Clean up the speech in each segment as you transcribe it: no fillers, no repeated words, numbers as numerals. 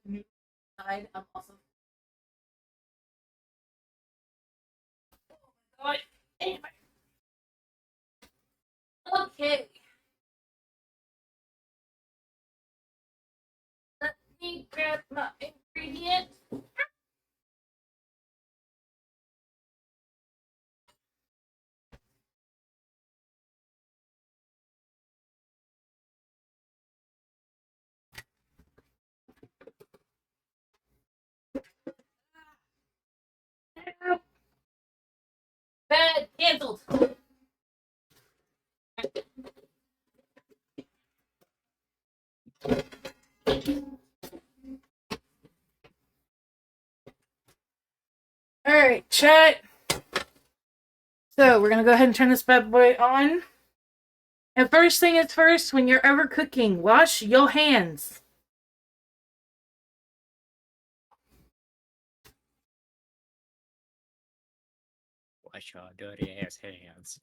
new side. I'm also. Oh my god. Anyway. Okay. Let me grab my ingredients. Bad canceled. All right, chat. So we're gonna go ahead and turn this bad boy on. And first thing is first, when you're ever cooking, wash your hands. Wash your dirty ass hands.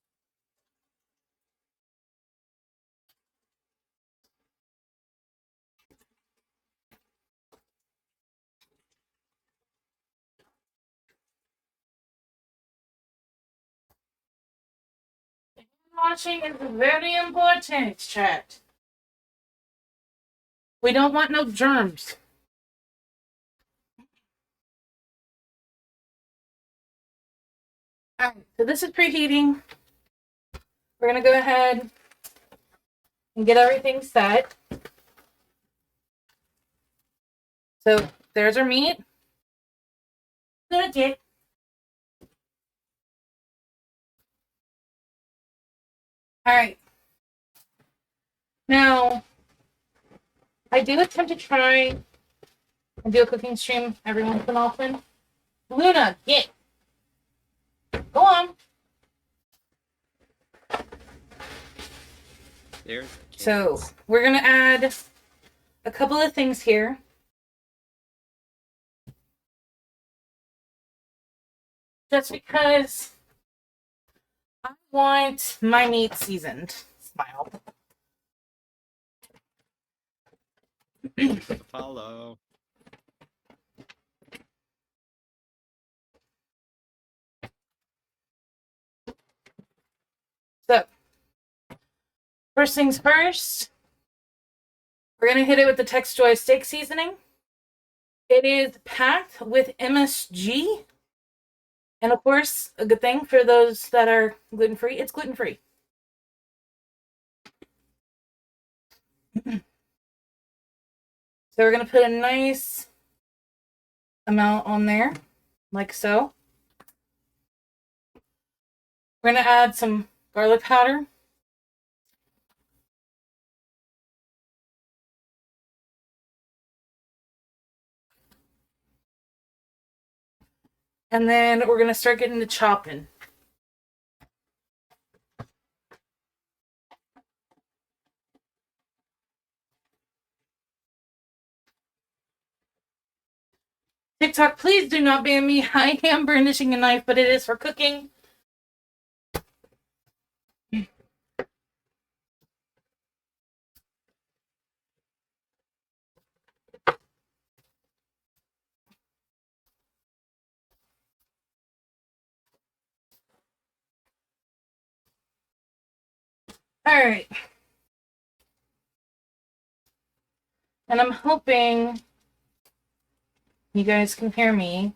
Washing is very important, chat. We don't want no germs. All right, so this is preheating. We're gonna go ahead and get everything set. So there's our meat. Good, yeah. All right. Now, I do attempt to try and do a cooking stream every once in a while. Luna, get. Go on. So we're gonna add a couple of things here. Just because I want my meat seasoned. Smile. Follow. So, first things first, we're going to hit it with the Texjoy steak seasoning. It is packed with MSG. And of course, a good thing for those that are gluten-free, it's gluten-free. So we're going to put a nice amount on there, like so. We're going to add some garlic powder. And then we're going to start getting the chopping. TikTok, please do not ban me. I am brandishing a knife, but it is for cooking. All right. And I'm hoping you guys can hear me.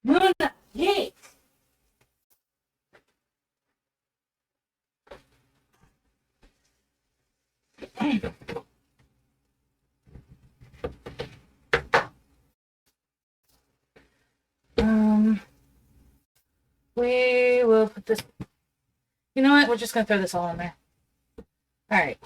Luna, yay! We will put this. You know what? We're just gonna throw this all in there. All right.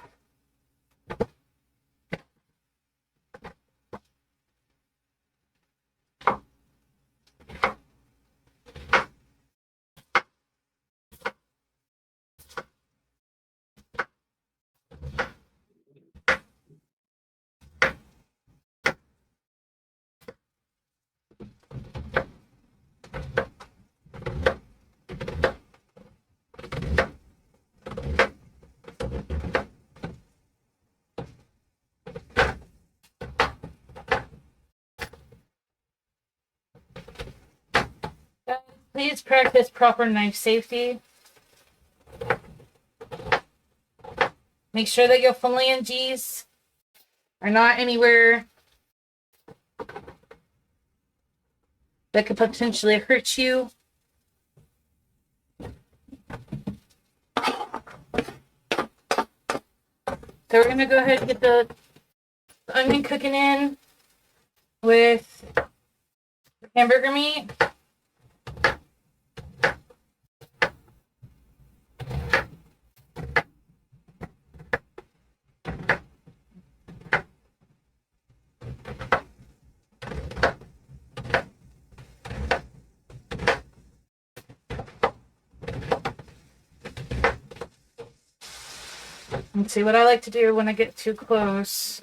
Please practice proper knife safety. Make sure that your phalanges are not anywhere that could potentially hurt you. So we're going to go ahead and get the onion cooking in with the hamburger meat. Let's see what I like to do when I get too close.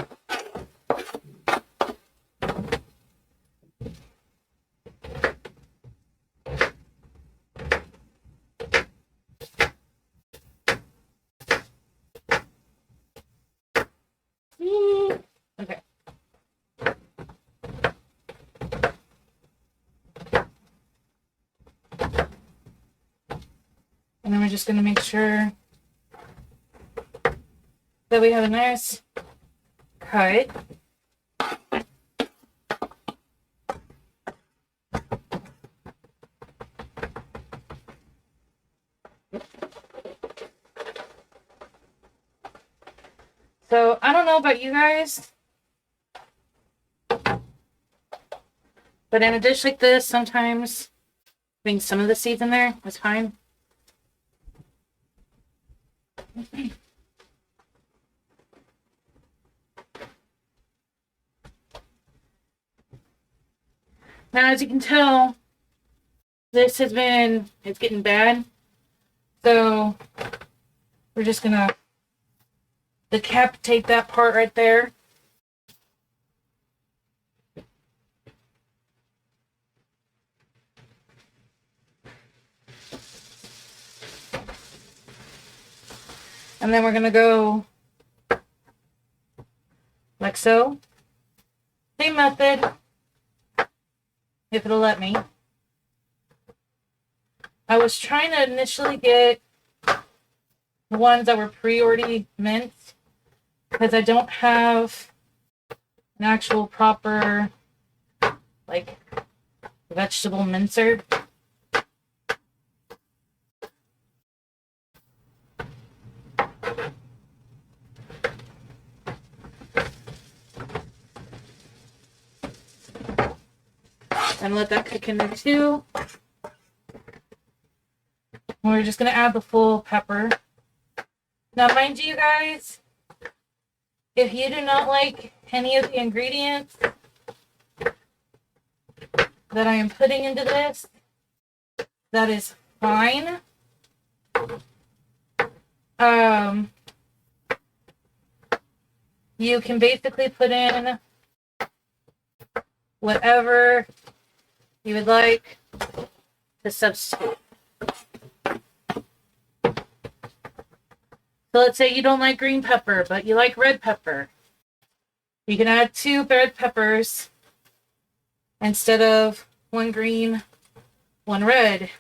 Okay. And then we're just going to make sure that we have a nice cut. So I don't know about you guys, but in a dish like this, sometimes putting some of the seeds in there is fine. Now, as you can tell, it's getting bad. So we're just gonna decapitate that part right there. And then we're gonna go like so. Same method, if it'll let me. I was trying to initially get the ones that were already minced because I don't have an actual proper like vegetable mincer. And let that cook in there too. And we're just gonna add the full pepper. Now, mind you guys, if you do not like any of the ingredients that I am putting into this, that is fine. You can basically put in whatever you would like to substitute. So let's say you don't like green pepper, but you like red pepper. You can add 2 red peppers instead of 1 green, 1 red.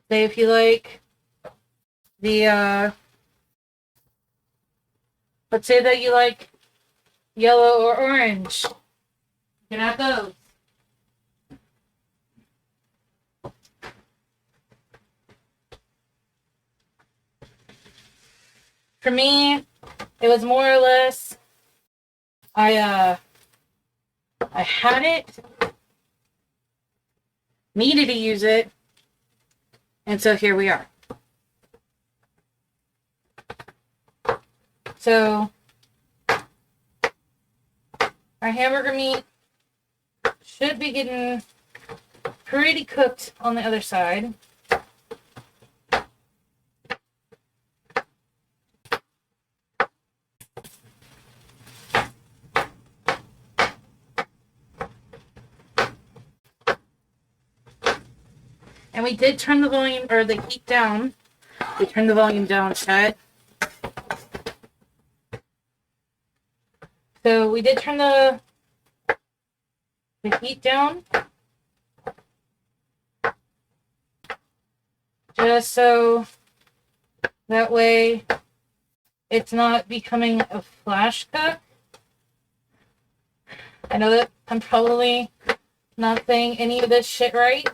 Say if you like the, let's say that you like yellow or orange. You can add those. For me, it was more or less, I had it, needed to use it, and so here we are. So, our hamburger meat should be getting pretty cooked on the other side. And we did turn the volume, or the heat down. We turned the volume down, chat. So we did turn the heat down. Just so that way it's not becoming a flash cook. I know that I'm probably not saying any of this shit right,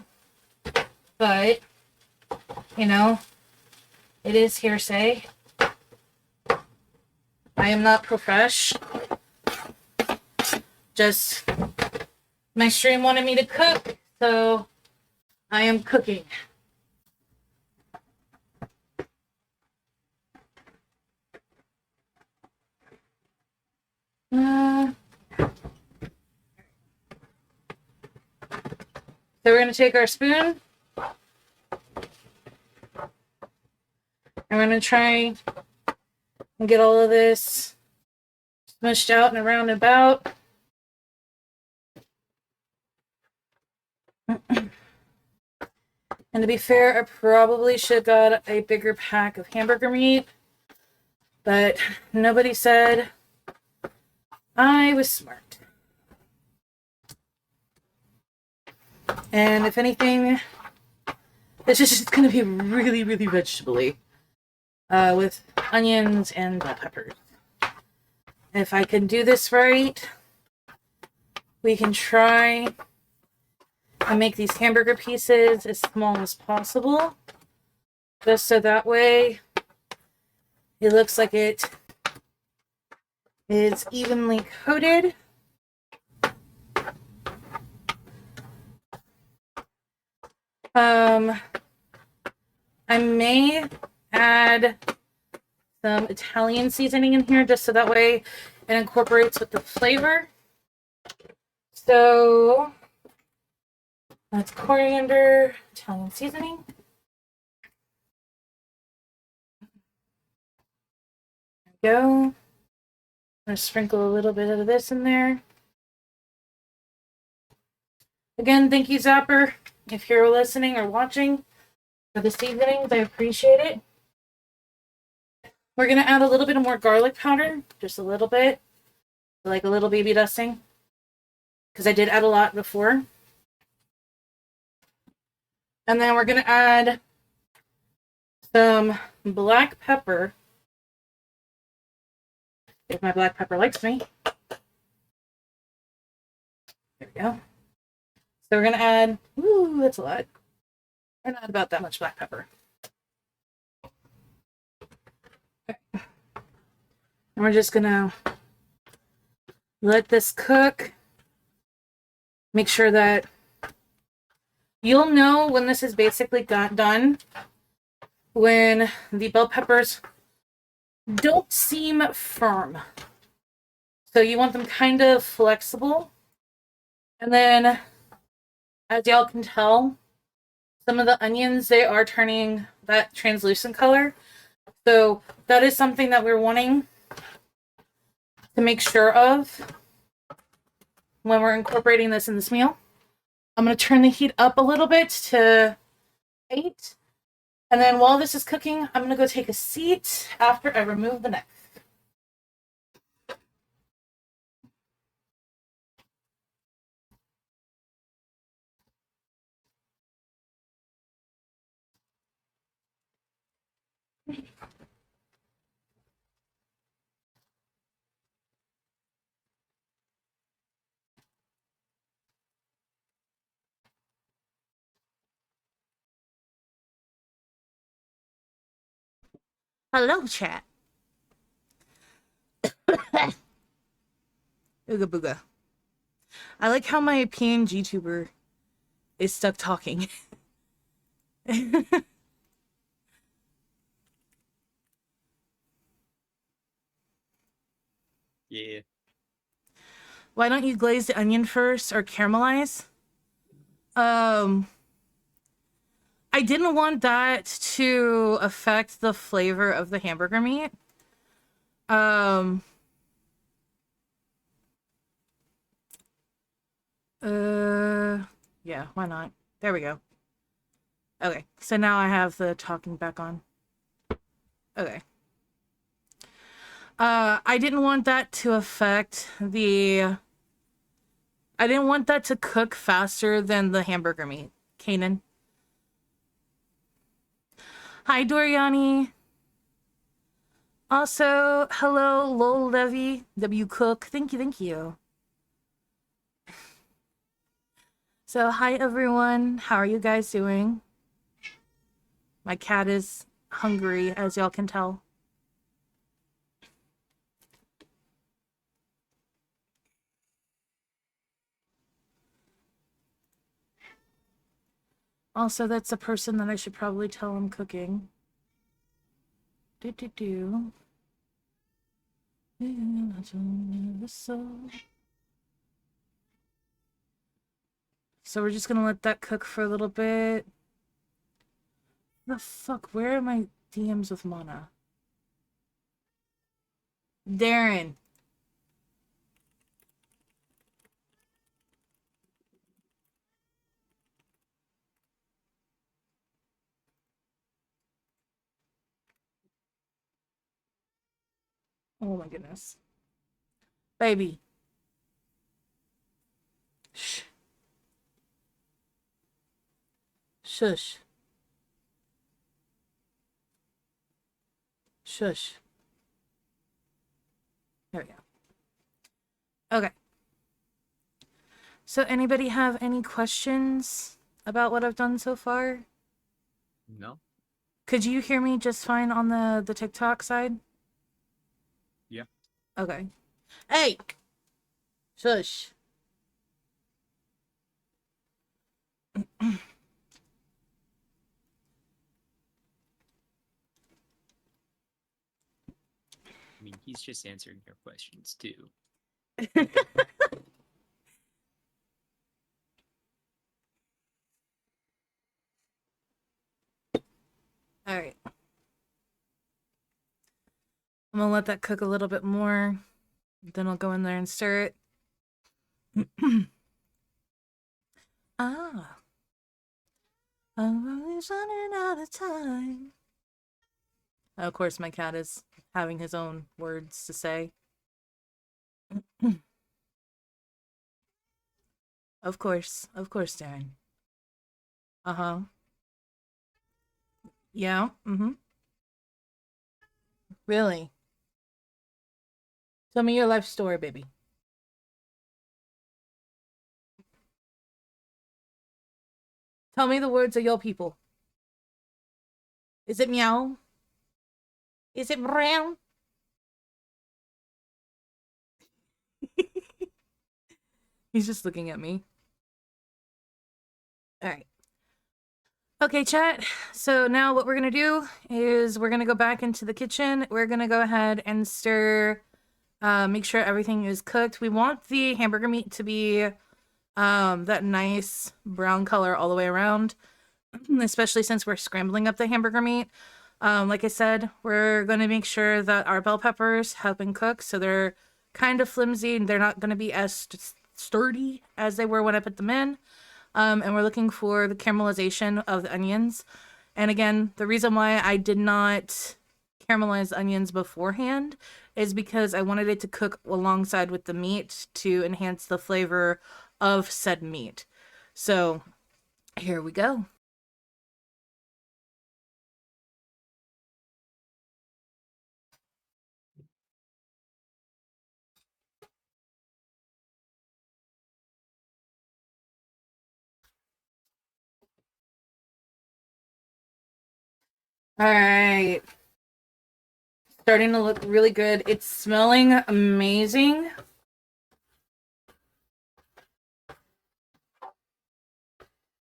but, you know, it is hearsay. I am not profesh. Just my stream wanted me to cook, so I am cooking. So we're going to take our spoon and we're going to try and get all of this smushed out and around and about. And to be fair, I probably should have got a bigger pack of hamburger meat, but nobody said I was smart. And if anything, this is just going to be really, really vegetable-y with onions and bell peppers. If I can do this right, we can try and make these hamburger pieces as small as possible, just so that way it looks like it is evenly coated. I may add some Italian seasoning in here just so that way it incorporates with the flavor. So that's coriander, Italian seasoning. There we go. I'm gonna sprinkle a little bit of this in there. Again, thank you, Zapper, if you're listening or watching, for the seasonings. I appreciate it. We're going to add a little bit of more garlic powder, just a little bit, like a little baby dusting, because I did add a lot before. And then we're going to add some black pepper, if my black pepper likes me. There we go. So we're going to add, ooh, that's a lot. We're going to add about that much black pepper. Okay. And we're just going to let this cook. Make sure that you'll know when this is basically done when the bell peppers don't seem firm. So you want them kind of flexible. And then, as y'all can tell, some of the onions, they are turning that translucent color. So that is something that we're wanting to make sure of when we're incorporating this in this meal. I'm going to turn the heat up a little bit to 8. And then while this is cooking, I'm going to go take a seat after I remove the knife. Hello, chat. Ooga booga. I like how my PNG tuber is stuck talking. Yeah. Why don't you glaze the onion first or caramelize? I didn't want that to affect the flavor of the hamburger meat. Yeah, why not? There we go. Okay, so now I have the talking back on. Okay. I didn't want that to affect the... I didn't want that to cook faster than the hamburger meat. Kanan. Hi, Doriani. Also, hello, Lol Levy, W Cook. Thank you, thank you. So, hi, everyone. How are you guys doing? My cat is hungry, as y'all can tell. Also, that's a person that I should probably tell I'm cooking. Do. So we're just gonna let that cook for a little bit. The fuck? Where are my DMs with Mana? Darren. Oh my goodness. Baby. Shh. Shush. Shush. There we go. Okay. So anybody have any questions about what I've done so far? No? Could you hear me just fine on the TikTok side? Yeah. Okay. Hey! Shush. I mean, he's just answering your questions too. All right. I'm gonna let that cook a little bit more. Then I'll go in there and stir it. Ah. I'm always running out of time. Of course, my cat is having his own words to say. Of course, Darren. Uh-huh. Yeah, mm-hmm. Really? Tell me your life story, baby. Tell me the words of your people. Is it meow? Is it brown? He's just looking at me. All right. Okay, chat. So now what we're going to do is we're going to go back into the kitchen. We're going to go ahead and stir, make sure everything is cooked. We want the hamburger meat to be that nice brown color all the way around, especially since we're scrambling up the hamburger meat. Like I said, we're going to make sure that our bell peppers have been cooked, so they're kind of flimsy and they're not going to be as sturdy as they were when I put them in. And we're looking for the caramelization of the onions. And again, the reason why I did not caramelize onions beforehand is because I wanted it to cook alongside with the meat to enhance the flavor of said meat. So here we go. All right. Starting to look really good. It's smelling amazing.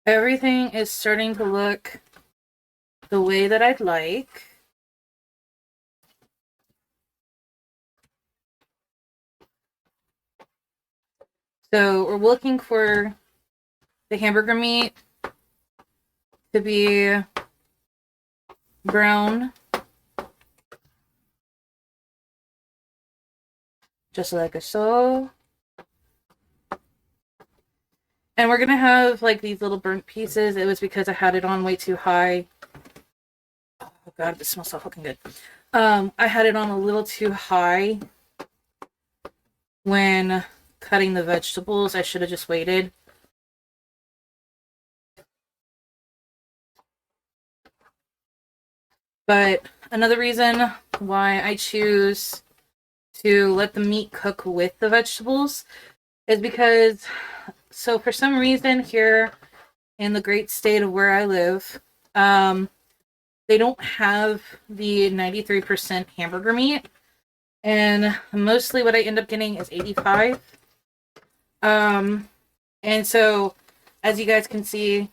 Everything is starting to look the way that I'd like. So we're looking for the hamburger meat to be brown, just like so. And we're gonna have like these little burnt pieces. It was because I had it on way too high. Oh god, this smells so fucking good. I had it on a little too high when cutting the vegetables. I should have just waited. But another reason why I choose to let the meat cook with the vegetables is because, so for some reason here in the great state of where I live, they don't have the 93% hamburger meat. And mostly what I end up getting is 85. And so, as you guys can see,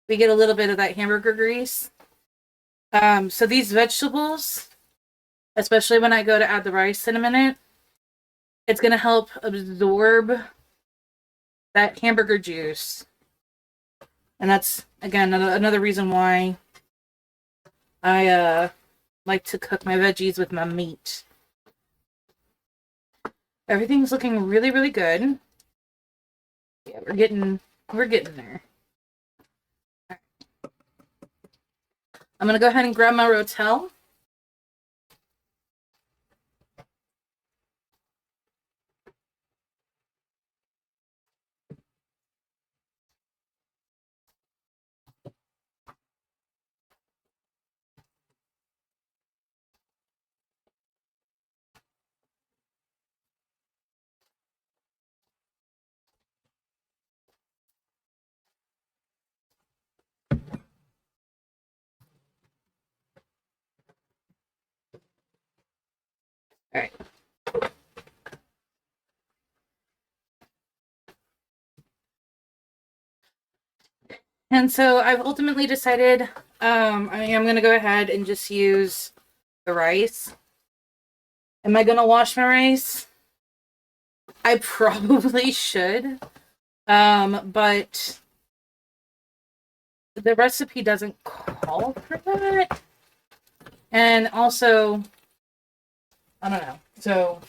we get a little bit of that hamburger grease. So these vegetables, especially when I go to add the rice in a minute, it's going to help absorb that hamburger juice. And that's, again, another reason why I like to cook my veggies with my meat. Everything's looking really, really good. Yeah, we're getting there. Right. I'm gonna go ahead and grab my rotel. All right. And so I've ultimately decided I am going to go ahead and just use the rice. Am I going to wash my rice? I probably should. But the recipe doesn't call for that. And also, I don't know. So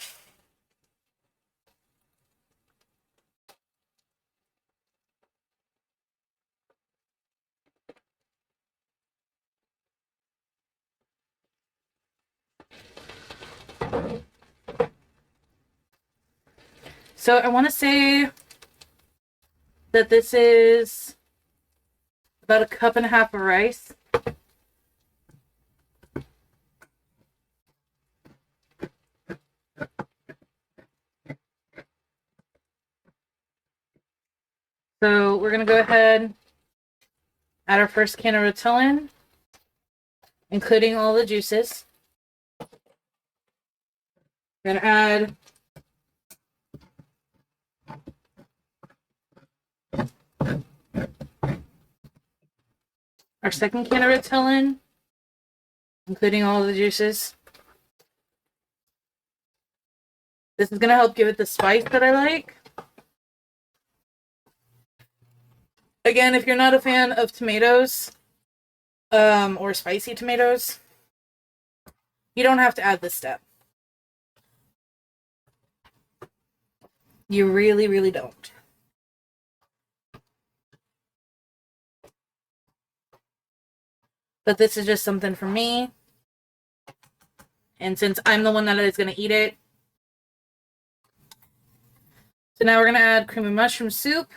I want to say that this is about 1.5 cups of rice. So we're going to go ahead, add our first can of rotel in, including all the juices. We're going to add our second can of rotel in, including all the juices. This is going to help give it the spice that I like. Again, if you're not a fan of tomatoes, or spicy tomatoes, you don't have to add this step. You really, really don't. But this is just something for me. And since I'm the one that is going to eat it. So now we're going to add creamy mushroom soup.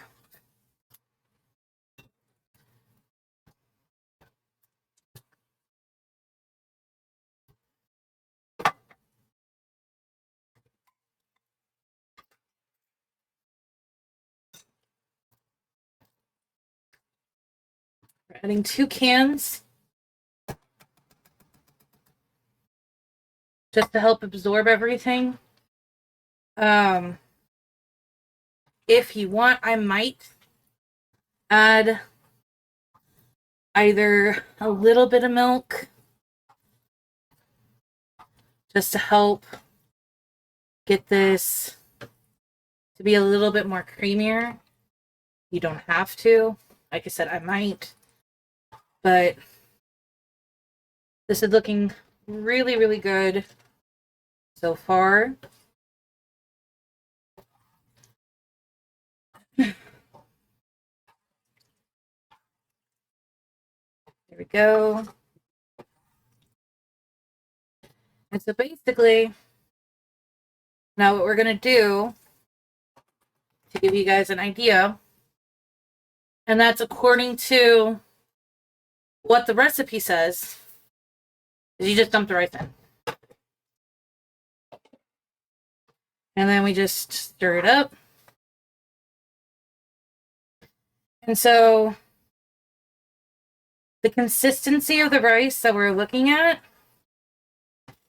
We're adding 2 cans. Just to help absorb everything. If you want, I might add either a little bit of milk just to help get this to be a little bit more creamier. You don't have to. Like I said, I might. But this is looking really, really good so far. There we go. And so basically, now what we're going to do to give you guys an idea, and that's according to what the recipe says, You just dump the rice in. And then we just stir it up. And so the consistency of the rice that we're looking at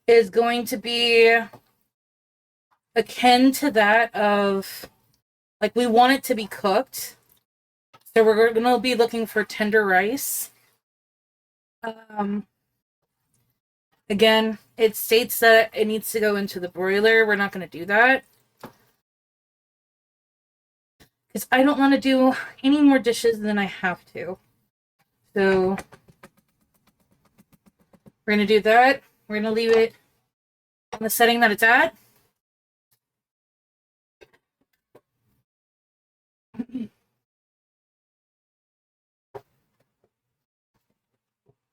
is going to be akin to that of, like, we want it to be cooked. So we're going to be looking for tender rice. Again, it states that it needs to go into the broiler. We're not going to do that, because I don't want to do any more dishes than I have to. So we're going to do that. We're going to leave it on the setting that it's at.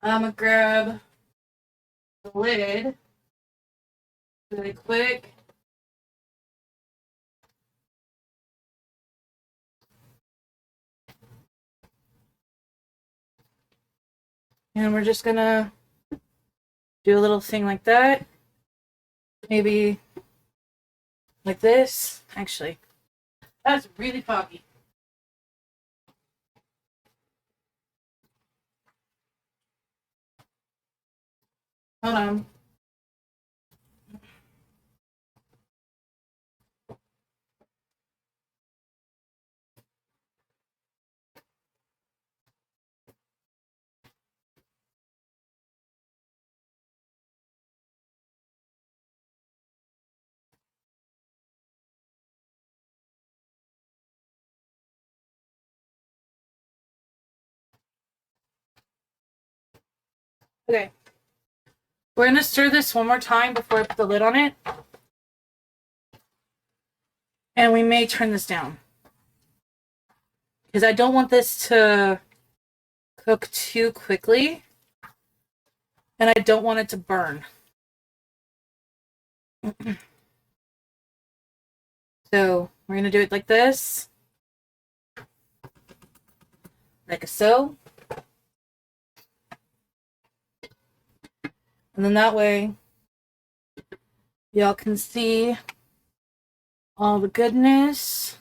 I'm going to grab the lid really quick. And we're just gonna do a little thing like that. Maybe like this. Actually, that's really foggy. Hold on. Okay. We're going to stir this one more time before I put the lid on it. And we may turn this down, because I don't want this to cook too quickly. And I don't want it to burn. So we're going to do it like this. Like so. And then that way, y'all can see all the goodness.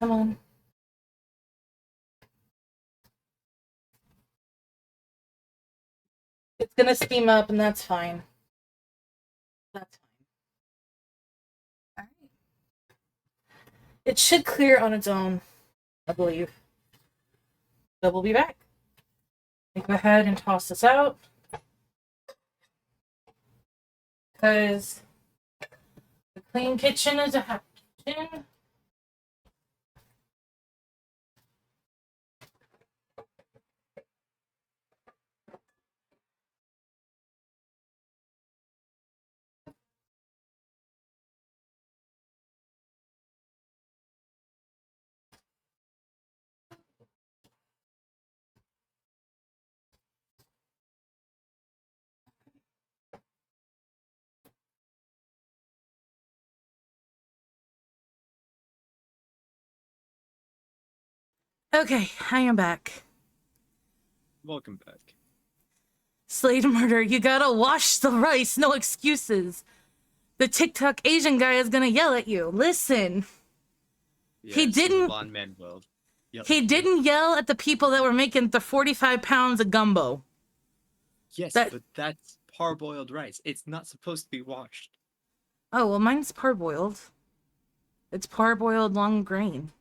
Come on. It's going to steam up, and that's fine. That's fine. All right. It should clear on its own, I believe. So we'll be back. Go ahead and toss this out, because the clean kitchen is a happy kitchen. Okay, I am back. Welcome back. Slade Murder, you gotta wash the rice, no excuses. The TikTok Asian guy is gonna yell at you. Listen. Yes, He didn't. Von Manuel. Yep. He didn't yell at the people that were making the 45 pounds of gumbo. Yes, but that's parboiled rice. It's not supposed to be washed. Oh, well, mine's parboiled. It's parboiled long grain.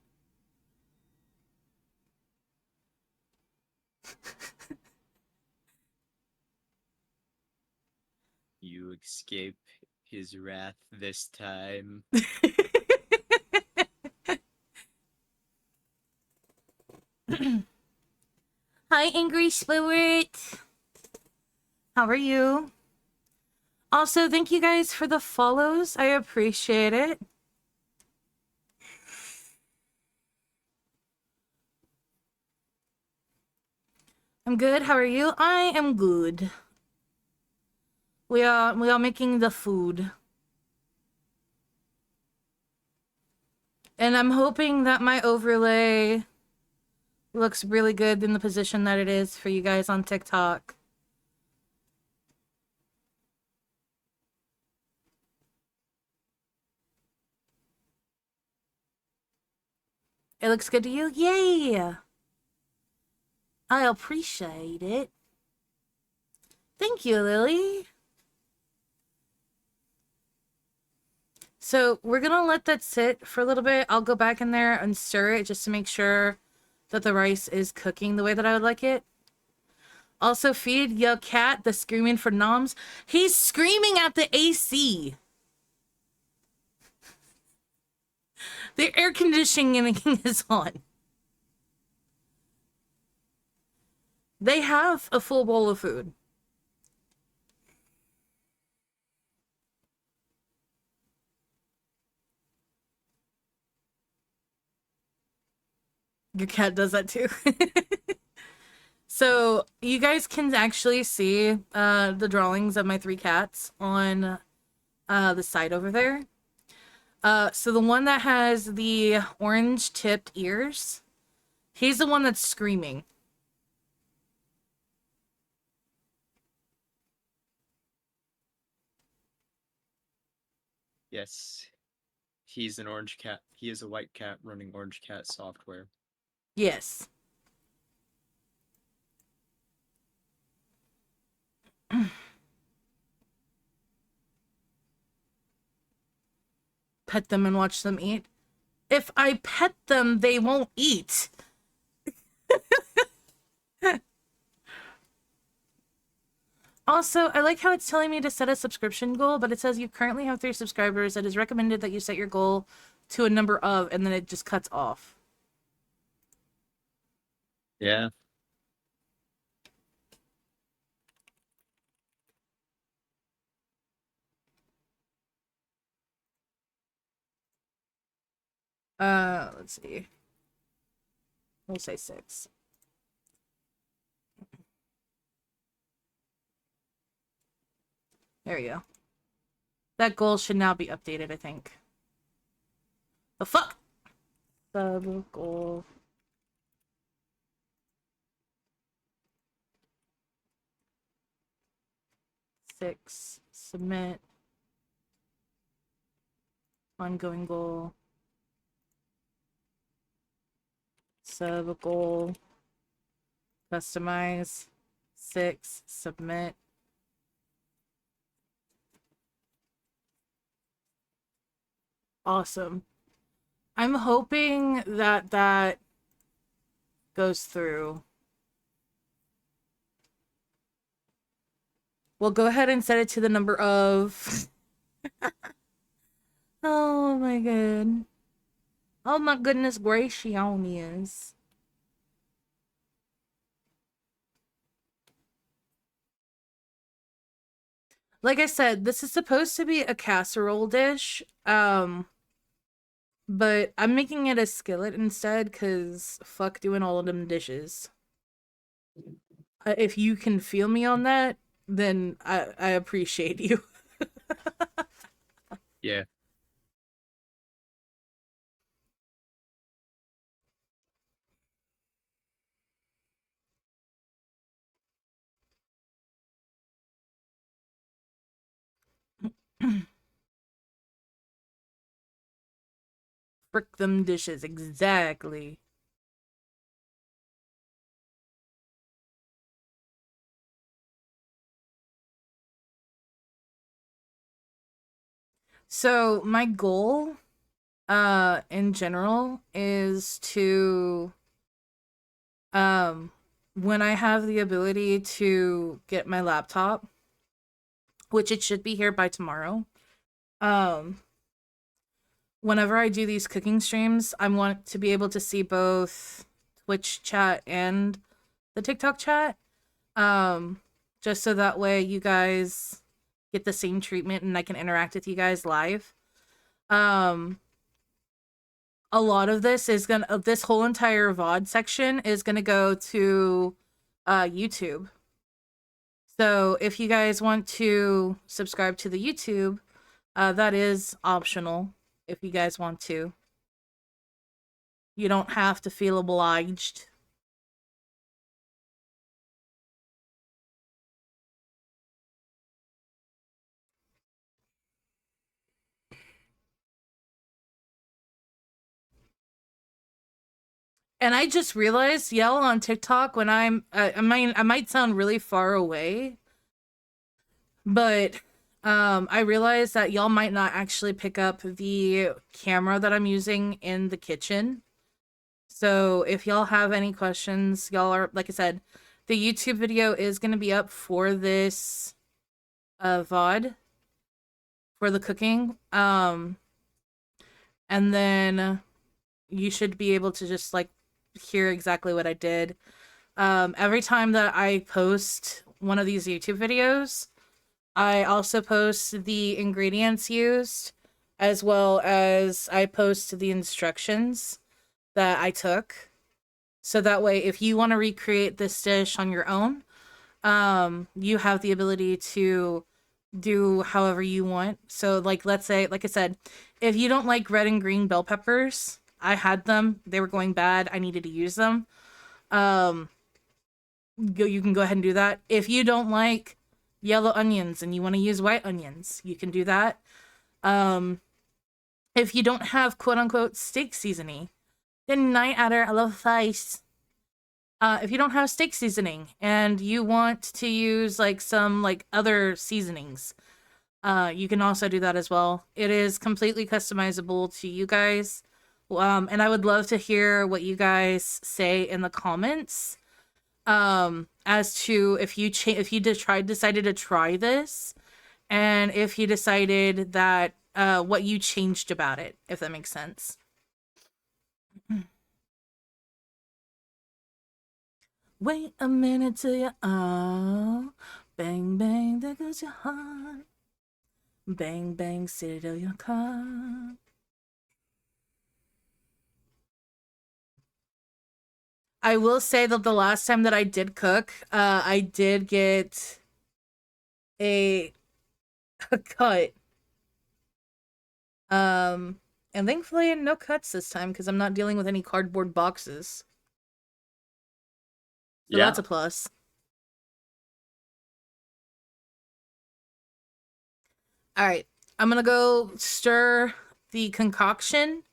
You escape his wrath this time. Hi, Angry Spirit. How are you? Also, thank you guys for the follows. I appreciate it. I'm good. How are you? I am good. We are making the food. And I'm hoping that my overlay looks really good in the position that it is for you guys on TikTok. It looks good to you? Yay! I appreciate it. Thank you, Lily. So we're gonna let that sit for a little bit. I'll go back in there and stir it just to make sure that the rice is cooking the way that I would like it. Also, feed your cat the screaming for noms. He's screaming at the AC. The air conditioning is on. They have a full bowl of food. Your cat does that too. So you guys can actually see the drawings of my 3 cats on the side over there. So the one that has the orange tipped ears, he's the one that's screaming. Yes. He's an orange cat. He is a white cat running orange cat software. Yes. Pet them and watch them eat. If I pet them, they won't eat. Also, I like how it's telling me to set a subscription goal, but it says you currently have 3 subscribers. It is recommended that you set your goal to a number of, and then it just cuts off. Yeah. Let's see. We'll say 6. There we go. That goal should now be updated, I think. The fuck? Sub goal. Six. Submit. Ongoing goal. Sub goal. Customize. 6. Submit. Awesome. I'm hoping that that goes through. We'll go ahead and set it to the number of... Oh my god. Oh my goodness gracious. Like I said, this is supposed to be a casserole dish. But I'm making it a skillet instead, because fuck doing all of them dishes. If you can feel me on that, then I appreciate you. Yeah. Frick them dishes, exactly. So my goal, in general, is to, when I have the ability to get my laptop, which it should be here by tomorrow, whenever I do these cooking streams, I want to be able to see both Twitch chat and the TikTok chat. Just so that way you guys get the same treatment and I can interact with you guys live. A lot of this is gonna, this whole entire VOD section is gonna go to YouTube. So if you guys want to subscribe to the YouTube, that is optional if you guys want to. You don't have to feel obliged. And I just realized, y'all on TikTok, when I might sound really far away, but I realized that y'all might not actually pick up the camera that I'm using in the kitchen. So if y'all have any questions, y'all are, like I said, the YouTube video is going to be up for this VOD for the cooking. And then you should be able to just like hear exactly what I did. Every time that I post one of these YouTube videos, I also post the ingredients used, as well as I post the instructions that I took. So that way, if you want to recreate this dish on your own, you have the ability to do however you want. So like, let's say, like I said, if you don't like red and green bell peppers, I had them, they were going bad, I needed to use them. You can go ahead and do that. If you don't like yellow onions and you want to use white onions, you can do that. If you don't have quote unquote steak seasoning, then night adder, I love face. If you don't have steak seasoning and you want to use like some like other seasonings, you can also do that as well. It is completely customizable to you guys. And I would love to hear what you guys say in the comments as to if you decided to try this, and if you decided that what you changed about it, if that makes sense. Wait a minute till you bang bang, there goes your heart. Bang bang, sit till your car. I will say that the last time that I did cook, I did get a cut. And thankfully no cuts this time because I'm not dealing with any cardboard boxes. So Yeah. that's a plus. All right, I'm gonna go stir the concoction,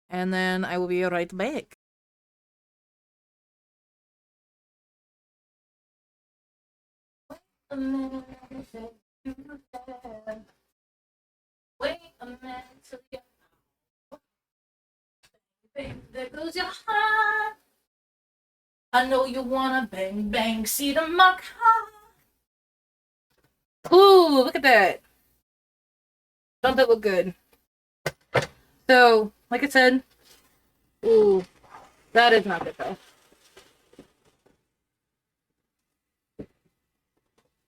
and then I will be right back. Wait a minute till you bang, there goes your heart. I know you wanna bang bang, see the my car. Ooh, look at that. Don't that look good? So, like I said, ooh, that is not good though.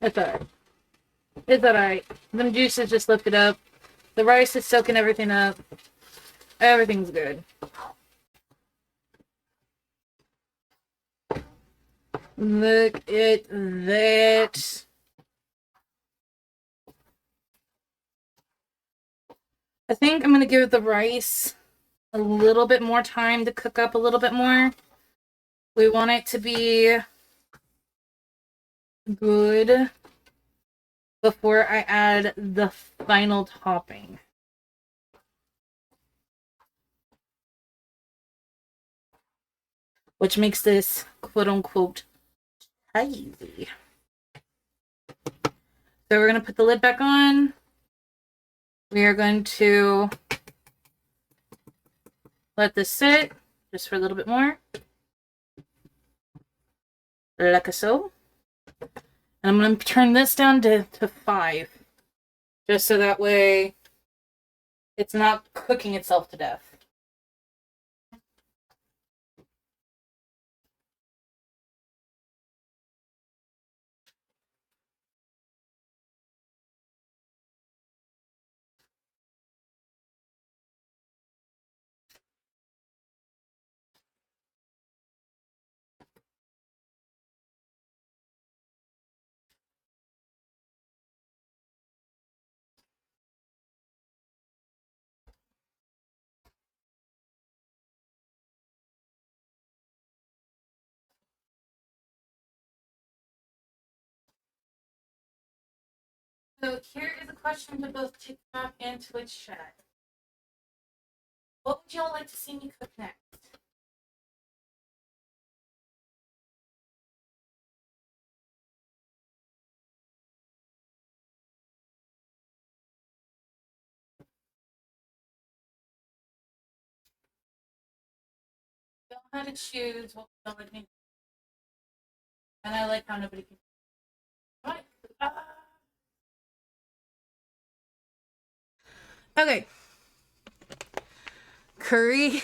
It's alright. It's alright. Them juices just lifted up. The rice is soaking everything up. Everything's good. Look at that. I think I'm gonna give the rice a little bit more time to cook up a little bit more. We want it to be good before I add the final topping. Which makes this quote unquote easy. So we're gonna put the lid back on. We are going to let this sit just for a little bit more. Like so. And I'm going to turn this down to 5. Just so that way it's not cooking itself to death. So here is a question to both TikTok and Twitch chat. What would y'all like to see me cook next? how to choose what we don't like me. And I like how nobody can. What? Okay. Curry.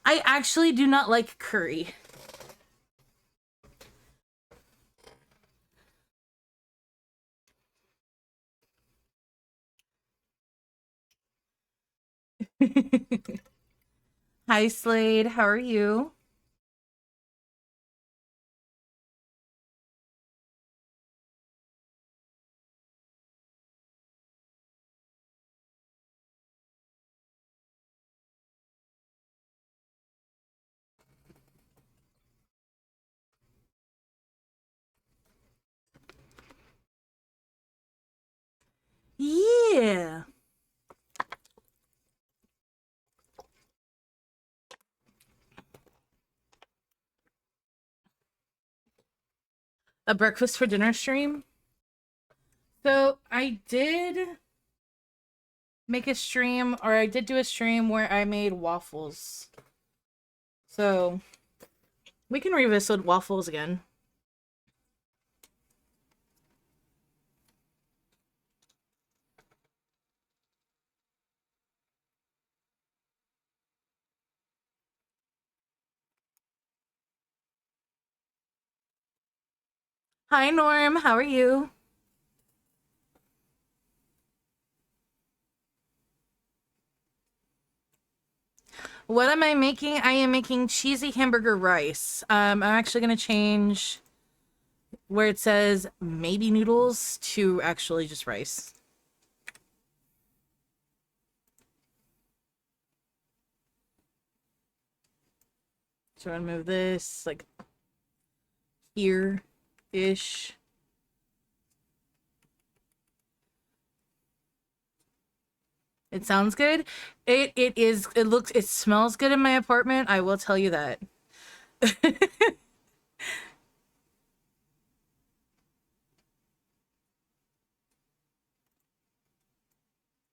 I actually do not like curry. Hi, Slade. How are you? Yeah. A breakfast for dinner stream. So I did make a stream, or I did do a stream where I made waffles. So we can revisit waffles again. Hi, Norm. How are you? What am I making? I am making cheesy hamburger rice. I'm actually going to change where it says maybe noodles to actually just rice. So I'm going to move this like here-ish. It sounds good. It smells good in my apartment. I will tell you that. We're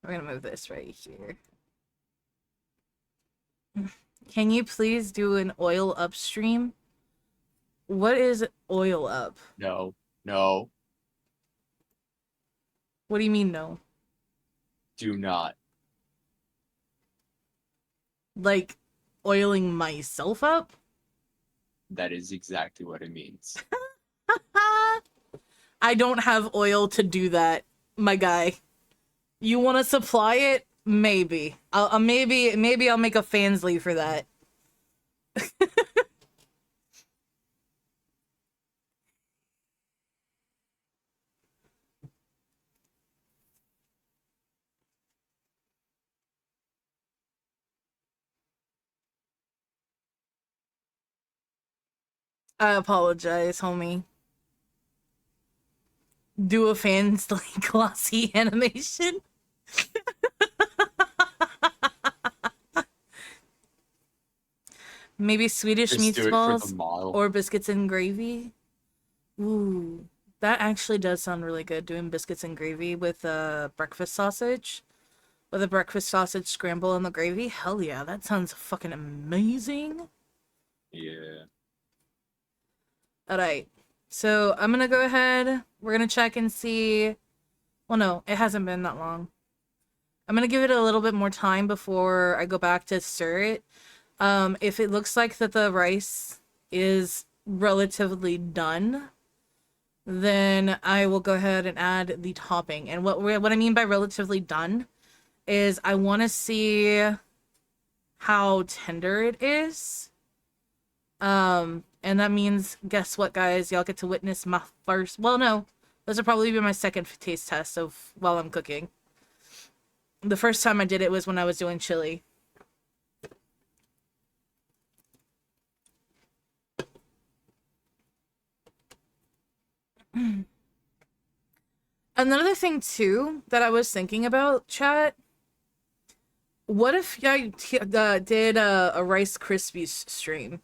gonna move this right here. Can you please do an oil up stream? What is oil up? No, no, What do you mean no? do not. Like oiling myself up? That is exactly what it means. I don't have oil to do that, my guy. You want to supply it? Maybe. Maybe I'll make a fansly for that. I apologize, homie. Do a fansly glossy animation. Maybe Swedish Just do it for the meatballs model. or biscuits and gravy. Ooh, that actually does sound really good. Doing biscuits and gravy with breakfast sausage. With a breakfast sausage scramble in the gravy. Hell yeah, that sounds fucking amazing. Yeah. Alright, so I'm gonna go ahead. We're gonna check and see. Well, no, it hasn't been that long. I'm gonna give it a little bit more time before I go back to stir it. If it looks like that the rice is relatively done, then I will go ahead and add the topping. And what I mean by relatively done is I want to see how tender it is. And that means, guess what, guys? Y'all get to witness my first. Well, no, this will probably be my second taste test of while I'm cooking. The first time I did it was when I was doing chili. Another thing too that I was thinking about, chat. What if I did a Rice Krispies stream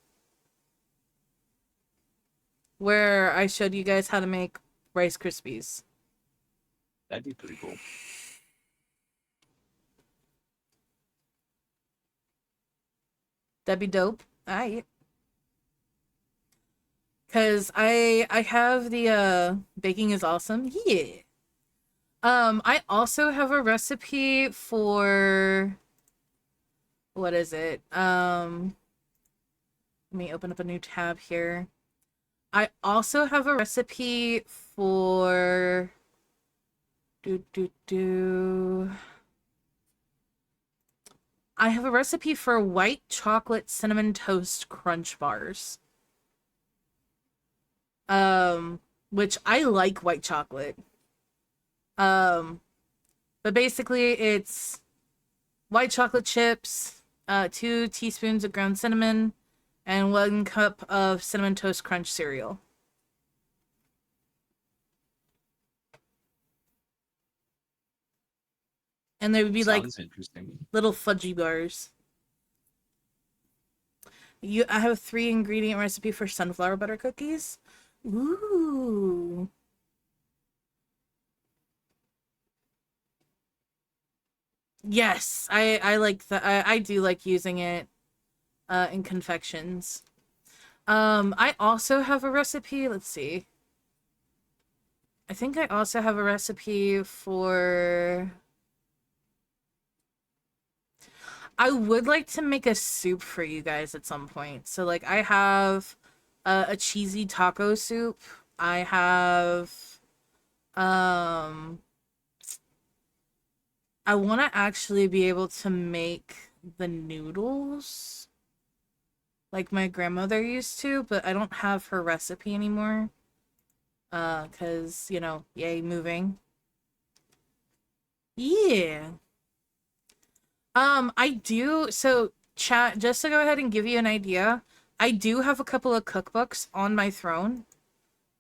where I showed you guys how to make Rice Krispies? That'd be pretty cool. That'd be dope. I Cause I have the baking is awesome. Yeah. I also have a recipe for what is it? Let me open up a new tab here. I also have a recipe for I have a recipe for white chocolate cinnamon toast crunch bars. Which I like white chocolate. But basically it's white chocolate chips, 2 teaspoons of ground cinnamon, and 1 cup of cinnamon toast crunch cereal. And they would be like little fudgy bars. I have a 3 ingredient recipe for sunflower butter cookies. Ooh. Yes, I like that. I do like using it in confections. I also have a recipe. Let's see. I think I also have a recipe for. I would like to make a soup for you guys at some point. So like I have a cheesy taco soup. I have I want to actually be able to make the noodles like my grandmother used to, but I don't have her recipe anymore. 'Cause, you know, yay, moving. Yeah. I do, so chat, just to go ahead and give you an idea, I do have a couple of cookbooks on my throne.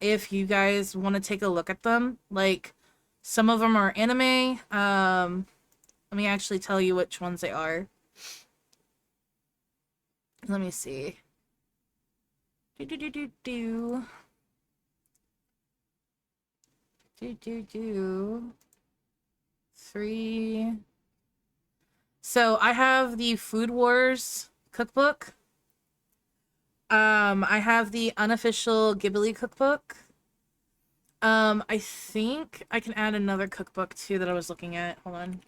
If you guys want to take a look at them, like some of them are anime. Let me actually tell you which ones they are. Let me see. Do do do do do. Do do do. 3. So I have the Food Wars cookbook. I have the unofficial Ghibli cookbook. I think I can add another cookbook too that I was looking at. Hold on.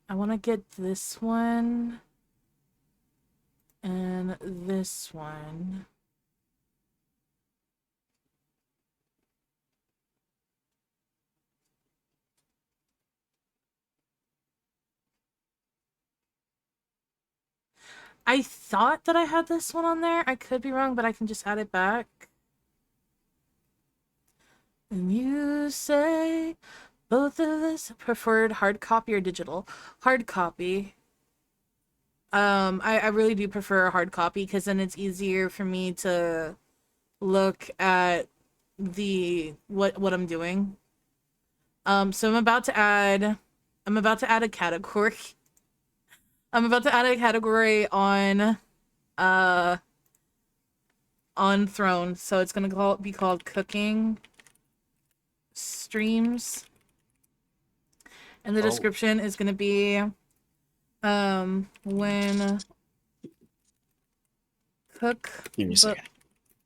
I want to get this one and this one. I thought that I had this one on there. I could be wrong, but I can just add it back. And you say both of us preferred hard copy or digital? Hard copy. I really do prefer a hard copy because then it's easier for me to look at what I'm doing. So I'm about to add a category. I'm about to add a category on Throne. So it's gonna be called cooking streams. And the description is gonna be when Give me a second.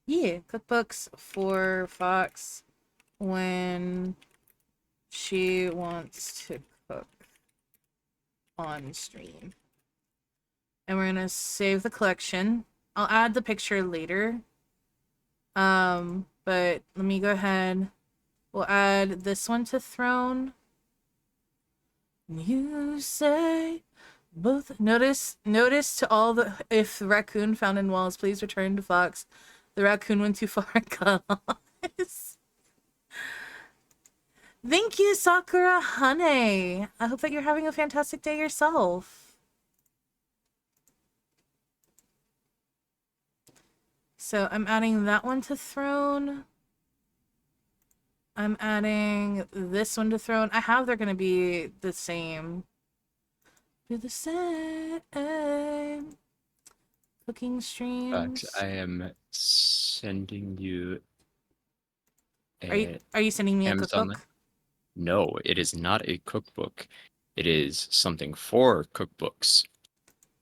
Yeah, cookbooks for Fox when she wants to cook on stream. And we're gonna save the collection. I'll add the picture later. But let me go ahead. We'll add this one to Throne. You say both. Notice to all the if the raccoon found in walls, please return to Fox. The raccoon went too far and got lost. Thank you, Sakura Honey. I hope that you're having a fantastic day yourself. So I'm adding that one to Throne. I'm adding this one to Throne. I have they're gonna be the same. Be the same. cooking But streams. I am sending you Are you sending me a Amazon cookbook? No, it is not a cookbook. It is something for cookbooks.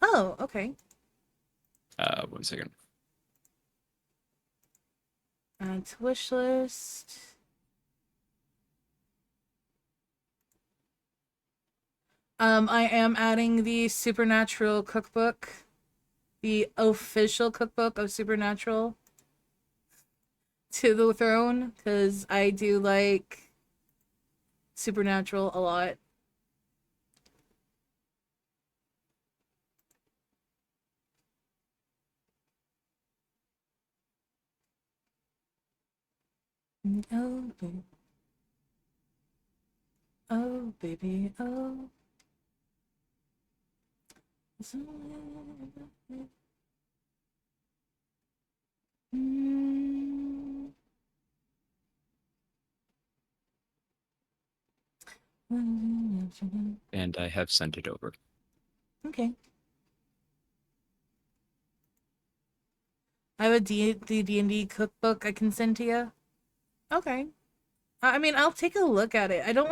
Oh, okay. 1 second. Add to wish list. I am adding the Supernatural cookbook, the official cookbook of Supernatural, to the throne because I do like Supernatural a lot. Oh, baby. Oh, baby. Oh. Mm. And I have sent it over. Okay. I have the D&D cookbook I can send to you. Okay. I mean, I'll take a look at it. I don't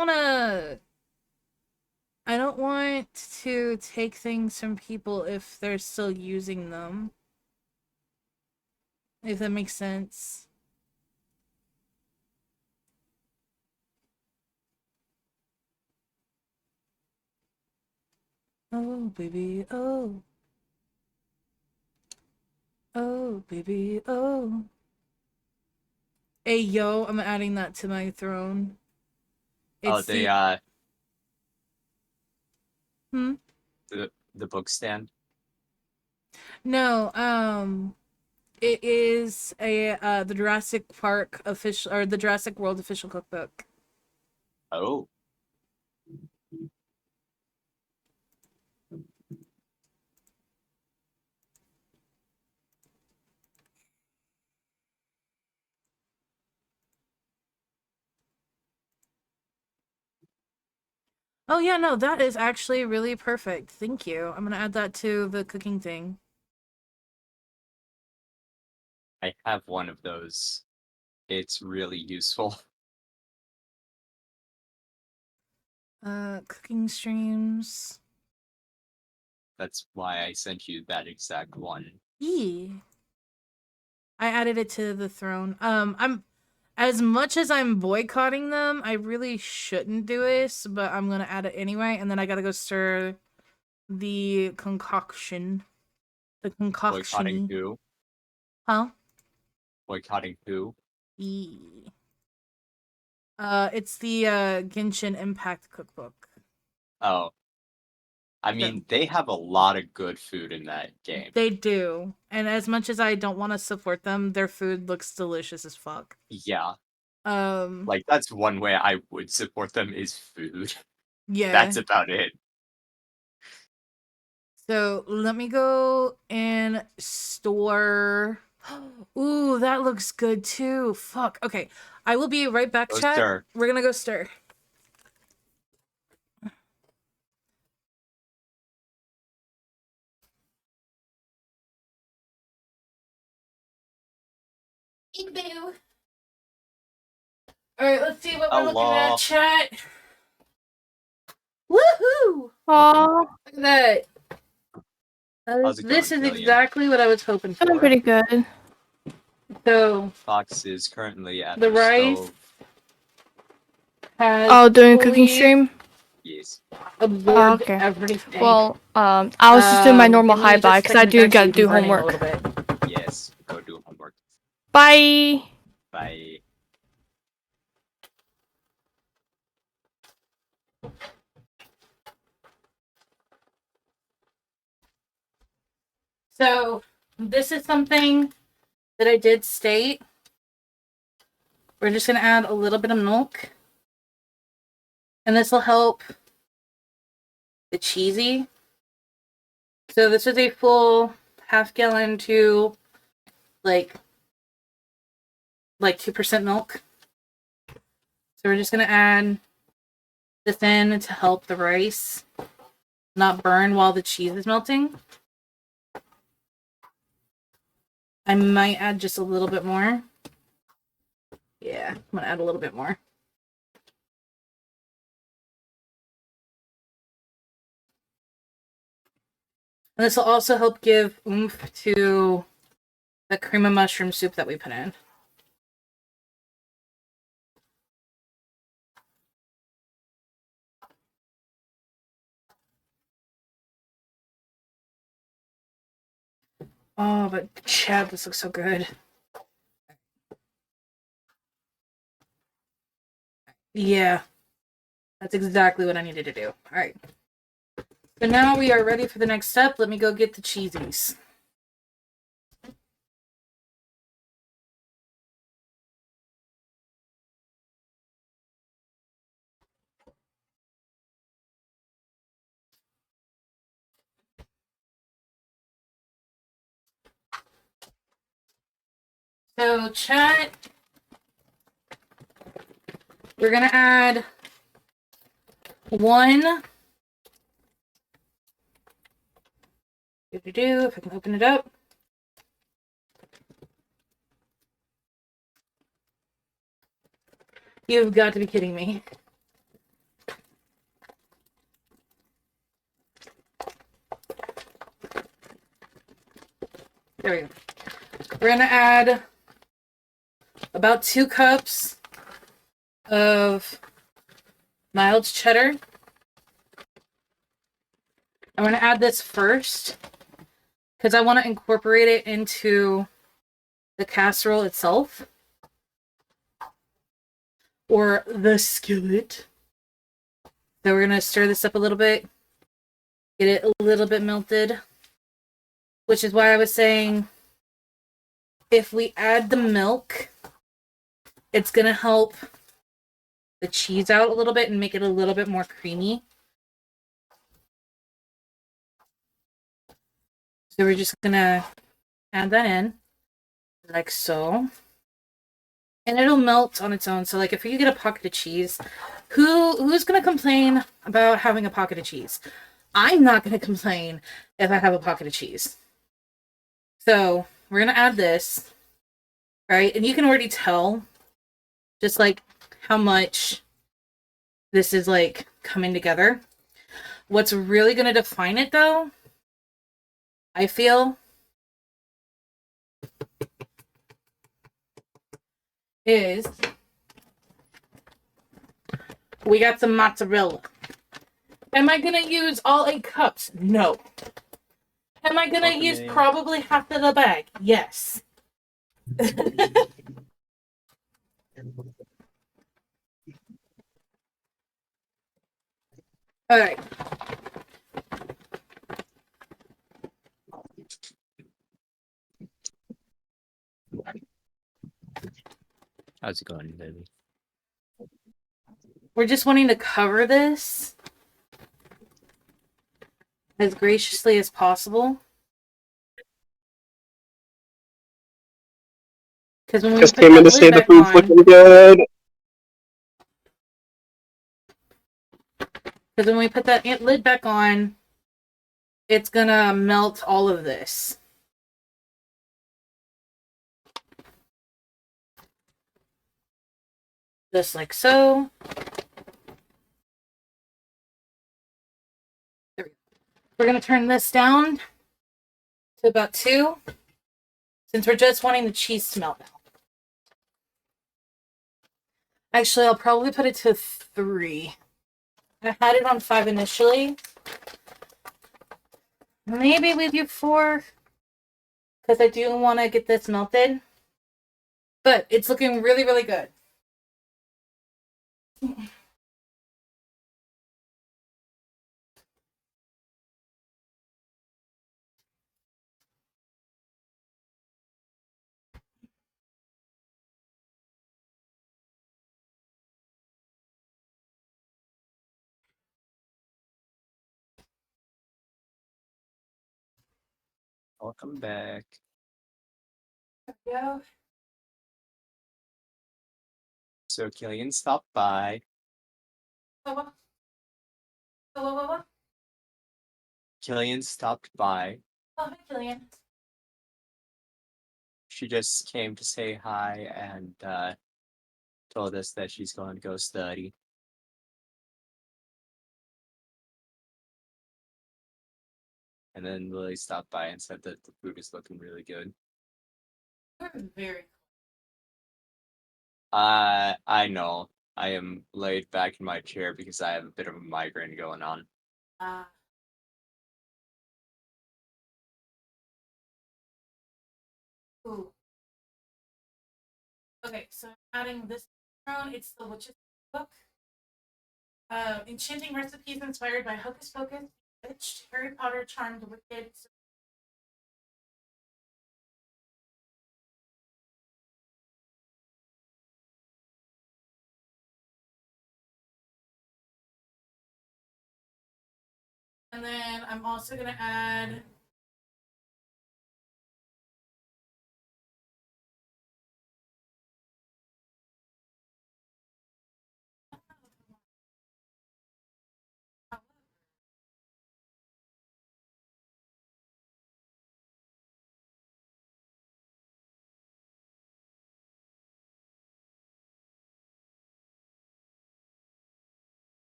want to take things from people if they're still using them. If that makes sense. Oh, baby, oh. Oh, baby, oh. Hey, yo, I'm adding that to my throne. Oh, It's the Hmm? the book stand. No, it is a the Jurassic Park official or the Jurassic World official cookbook. Oh. Oh yeah, no, that is actually really perfect. Thank you. I'm gonna add that to the cooking thing. I have one of those. It's really useful. Cooking streams. That's why I sent you that exact one. Yee. I added it to the throne. I'm as much as I'm boycotting them, I really shouldn't do this, but I'm gonna add it anyway, and then I gotta go stir the concoction. The concoction. Boycotting who? Huh? Boycotting who? Yee. It's the Genshin Impact cookbook. Oh. I mean, they have a lot of good food in that game. They do. And as much as I don't want to support them, their food looks delicious as fuck. Yeah. Um Like, that's one way I would support them is food. yeah. That's about it. So let me go and store. Ooh, that looks good too. Fuck. Okay. I will be right back, Go chat. stir. We're gonna go stir. Boo. Alright, let's see what we're looking Allah. at, chat. Woohoo! Aw, Look at that. How's it This going, is Killian? exactly what I was hoping for. I'm pretty good. So Fox is currently at the the rice stove. has Oh, doing a cooking fully stream? Yes. absorbed Okay. everything. Well, I was just doing my normal give me hi just bye a because I second, do it's gotta actually do burning a homework. little bit. Yes. Go do homework. Bye. Bye. So this is something that I did state. We're just gonna add a little bit of milk, and this will help the cheesy. So this is a full half gallon to like 2% milk. So we're just gonna add this in to help the rice not burn while the cheese is melting. I might add just a little bit more. Yeah, I'm gonna add a little bit more. And this will also help give oomph to the cream of mushroom soup that we put in. Oh, but Chad, this looks so good. Yeah, that's exactly what I needed to do. All right. So now we are ready for the next step. Let me go get the cheesies. So, chat, we're going to add one. If I can open it up. You've got to be kidding me. There we go. We're going to add about 2 cups of mild cheddar. I'm going to add this first because I want to incorporate it into the casserole itself. Or the skillet. So we're going to stir this up a little bit. Get it a little bit melted. Which is why I was saying if we add the milk, it's going to help the cheese out a little bit and make it a little bit more creamy. So we're just going to add that in like so. And it'll melt on its own. So like if you get a pocket of cheese, who's going to complain about having a pocket of cheese? I'm not going to complain if I have a pocket of cheese. So we're going to add this, right? And you can already tell just like how much this is like coming together. What's really going to define it though, I feel, is we got some mozzarella. Am I going to use all 8 cups? No. Am I going to use probably half of the bag? Yes. All right. How's it going, baby? We're just wanting to cover this as graciously as possible. Because when we Just put came in that to say lid the back food's on, looking good. because when we put that lid back on, it's gonna melt all of this. Just like so. There we go. We're gonna turn this down to about 2, since we're just wanting the cheese to melt now. Actually, I'll probably put it to 3. I had it on 5 initially. Maybe we do 4, because I do want to get this melted. But it's looking really, really good. Welcome back. Yeah. So Killian stopped by. What? What? Killian stopped by. Oh, hi, Killian. she just came to say hi and told us that she's going to go study. And then Lily stopped by and said that the food is looking really good. Very. I know. I am laid back in my chair because I have a bit of a migraine going on. Ooh. Okay, so I'm adding this throne. It's the Witch's Book. Enchanting recipes inspired by Hocus Pocus, Bewitched, Harry Potter, Charmed, Wicked. And then I'm also going to add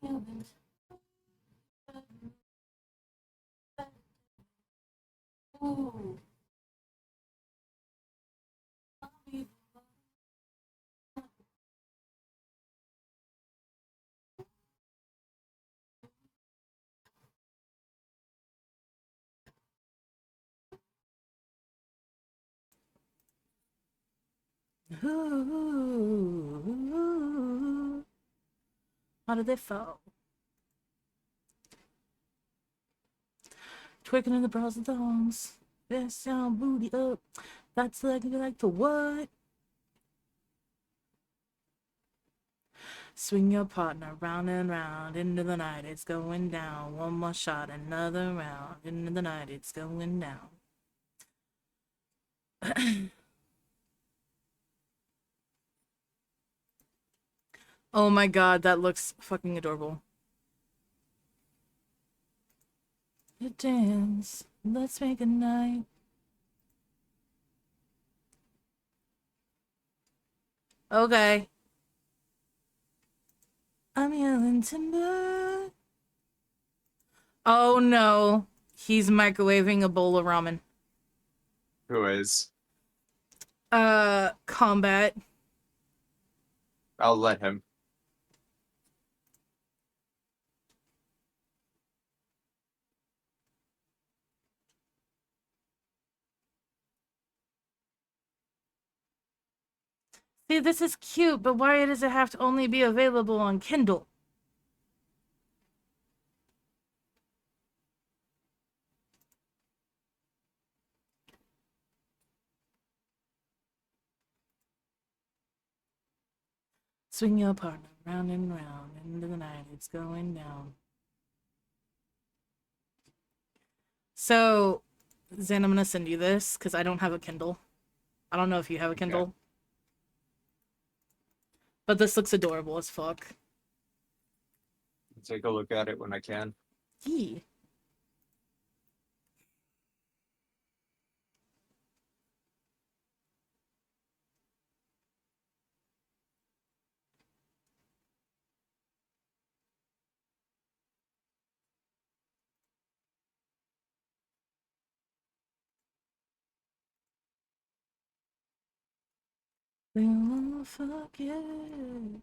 ooh. Ooh. How did they fall? Twerking in the bras and thongs. Best sound booty up. That's like to what? Swing your partner round and round into the night. It's going down. One more shot, another round. Into the night, it's going down. Oh my god, that looks fucking adorable. You dance. Let's make a night. Okay. I'm yelling timber. Oh no. He's microwaving a bowl of ramen. Who is? Combat. I'll let him. See, this is cute, but why does it have to only be available on Kindle? Swing your partner round and round into the night. It's going down. So, Zan, I'm gonna send you this because I don't have a Kindle. I don't know if you have a Kindle. Okay. But this looks adorable as fuck. I'll take a look at it when I can. Yee. We wanna fuck it.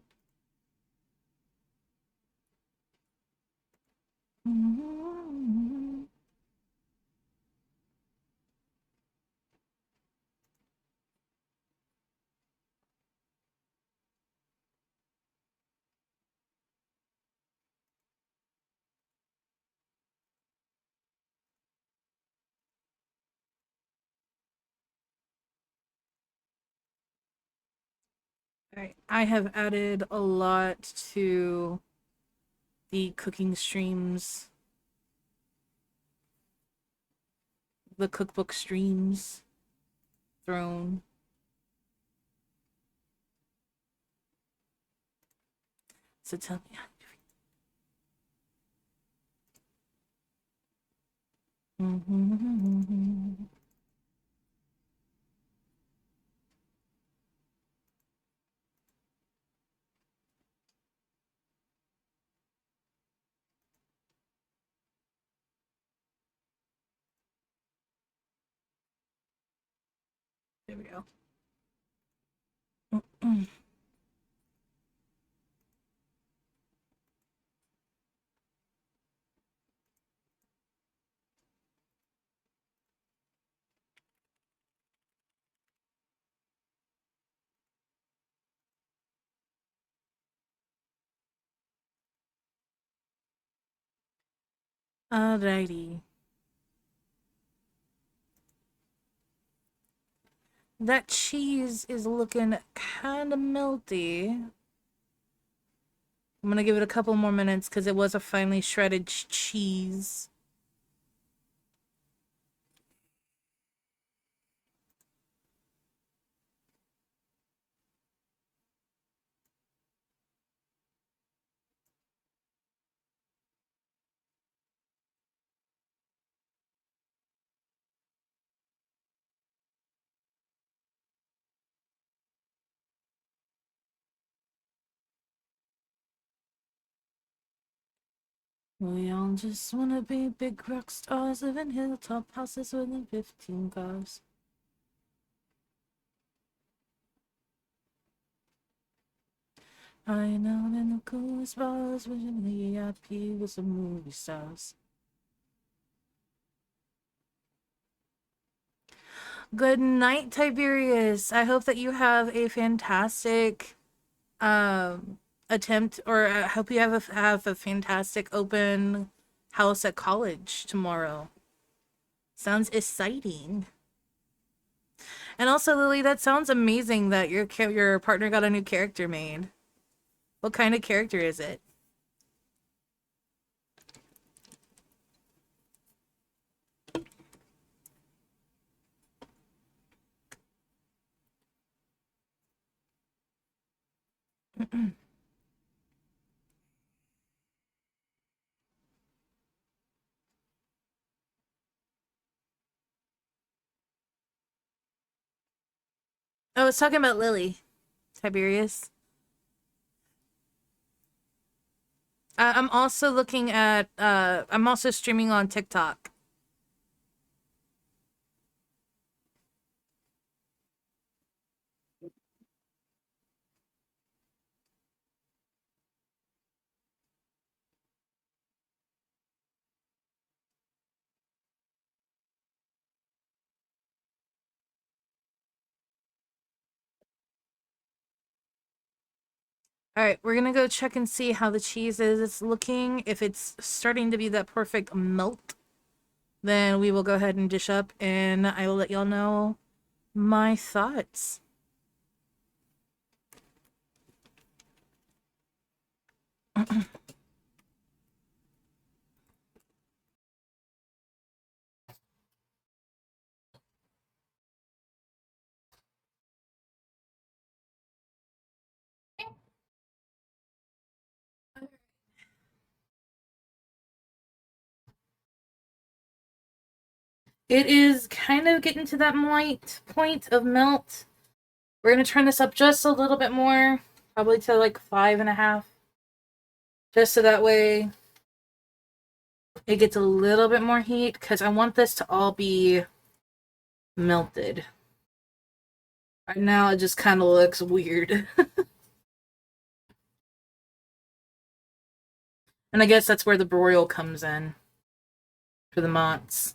Mm-hmm. Alright, I have added a lot to the cooking streams, the cookbook streams thrown. So tell me how you feel. There we go. Alrighty. That cheese is looking kind of melty. I'm gonna give it a couple more minutes because it was a finely shredded cheese. We all just wanna be big rock stars, live in hilltop houses within 15 cars. I know in the coolest bars, wishing the EIP with some movie stars. Good night, Tiberius. I hope that you have a fantastic attempt, or I hope you have a fantastic open house at college tomorrow. Sounds exciting. And also, Lily, that sounds amazing that your partner got a new character made. What kind of character is it? I was talking about Lily, Tiberius. I'm also looking at, I'm also streaming on TikTok. Alright, we're gonna go check and see how the cheese is looking. If it's starting to be that perfect melt, then we will go ahead and dish up, and I will let y'all know my thoughts. It is kind of getting to that point of melt. We're going to turn this up just a little bit more, probably to like 5.5. Just so that way it gets a little bit more heat, because I want this to all be melted. Right now it just kind of looks weird. And I guess that's where the broil comes in for the mozz.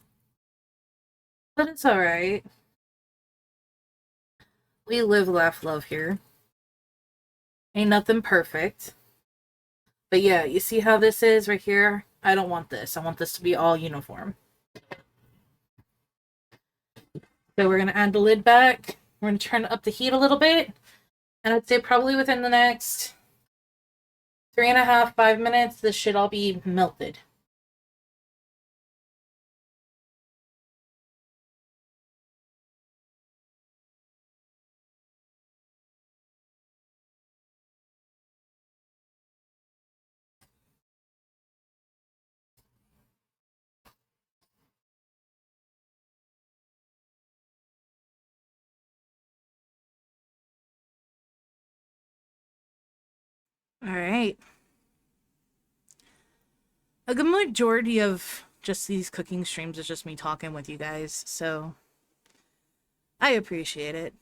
But it's alright. We live, laugh, love here. Ain't nothing perfect. But yeah, you see how this is right here? I don't want this. I want this to be all uniform. So we're going to add the lid back. We're going to turn up the heat a little bit. And I'd say probably within the next 3.5, 5 minutes, this should all be melted. All right. A good majority of just these cooking streams is just me talking with you guys, so I appreciate it.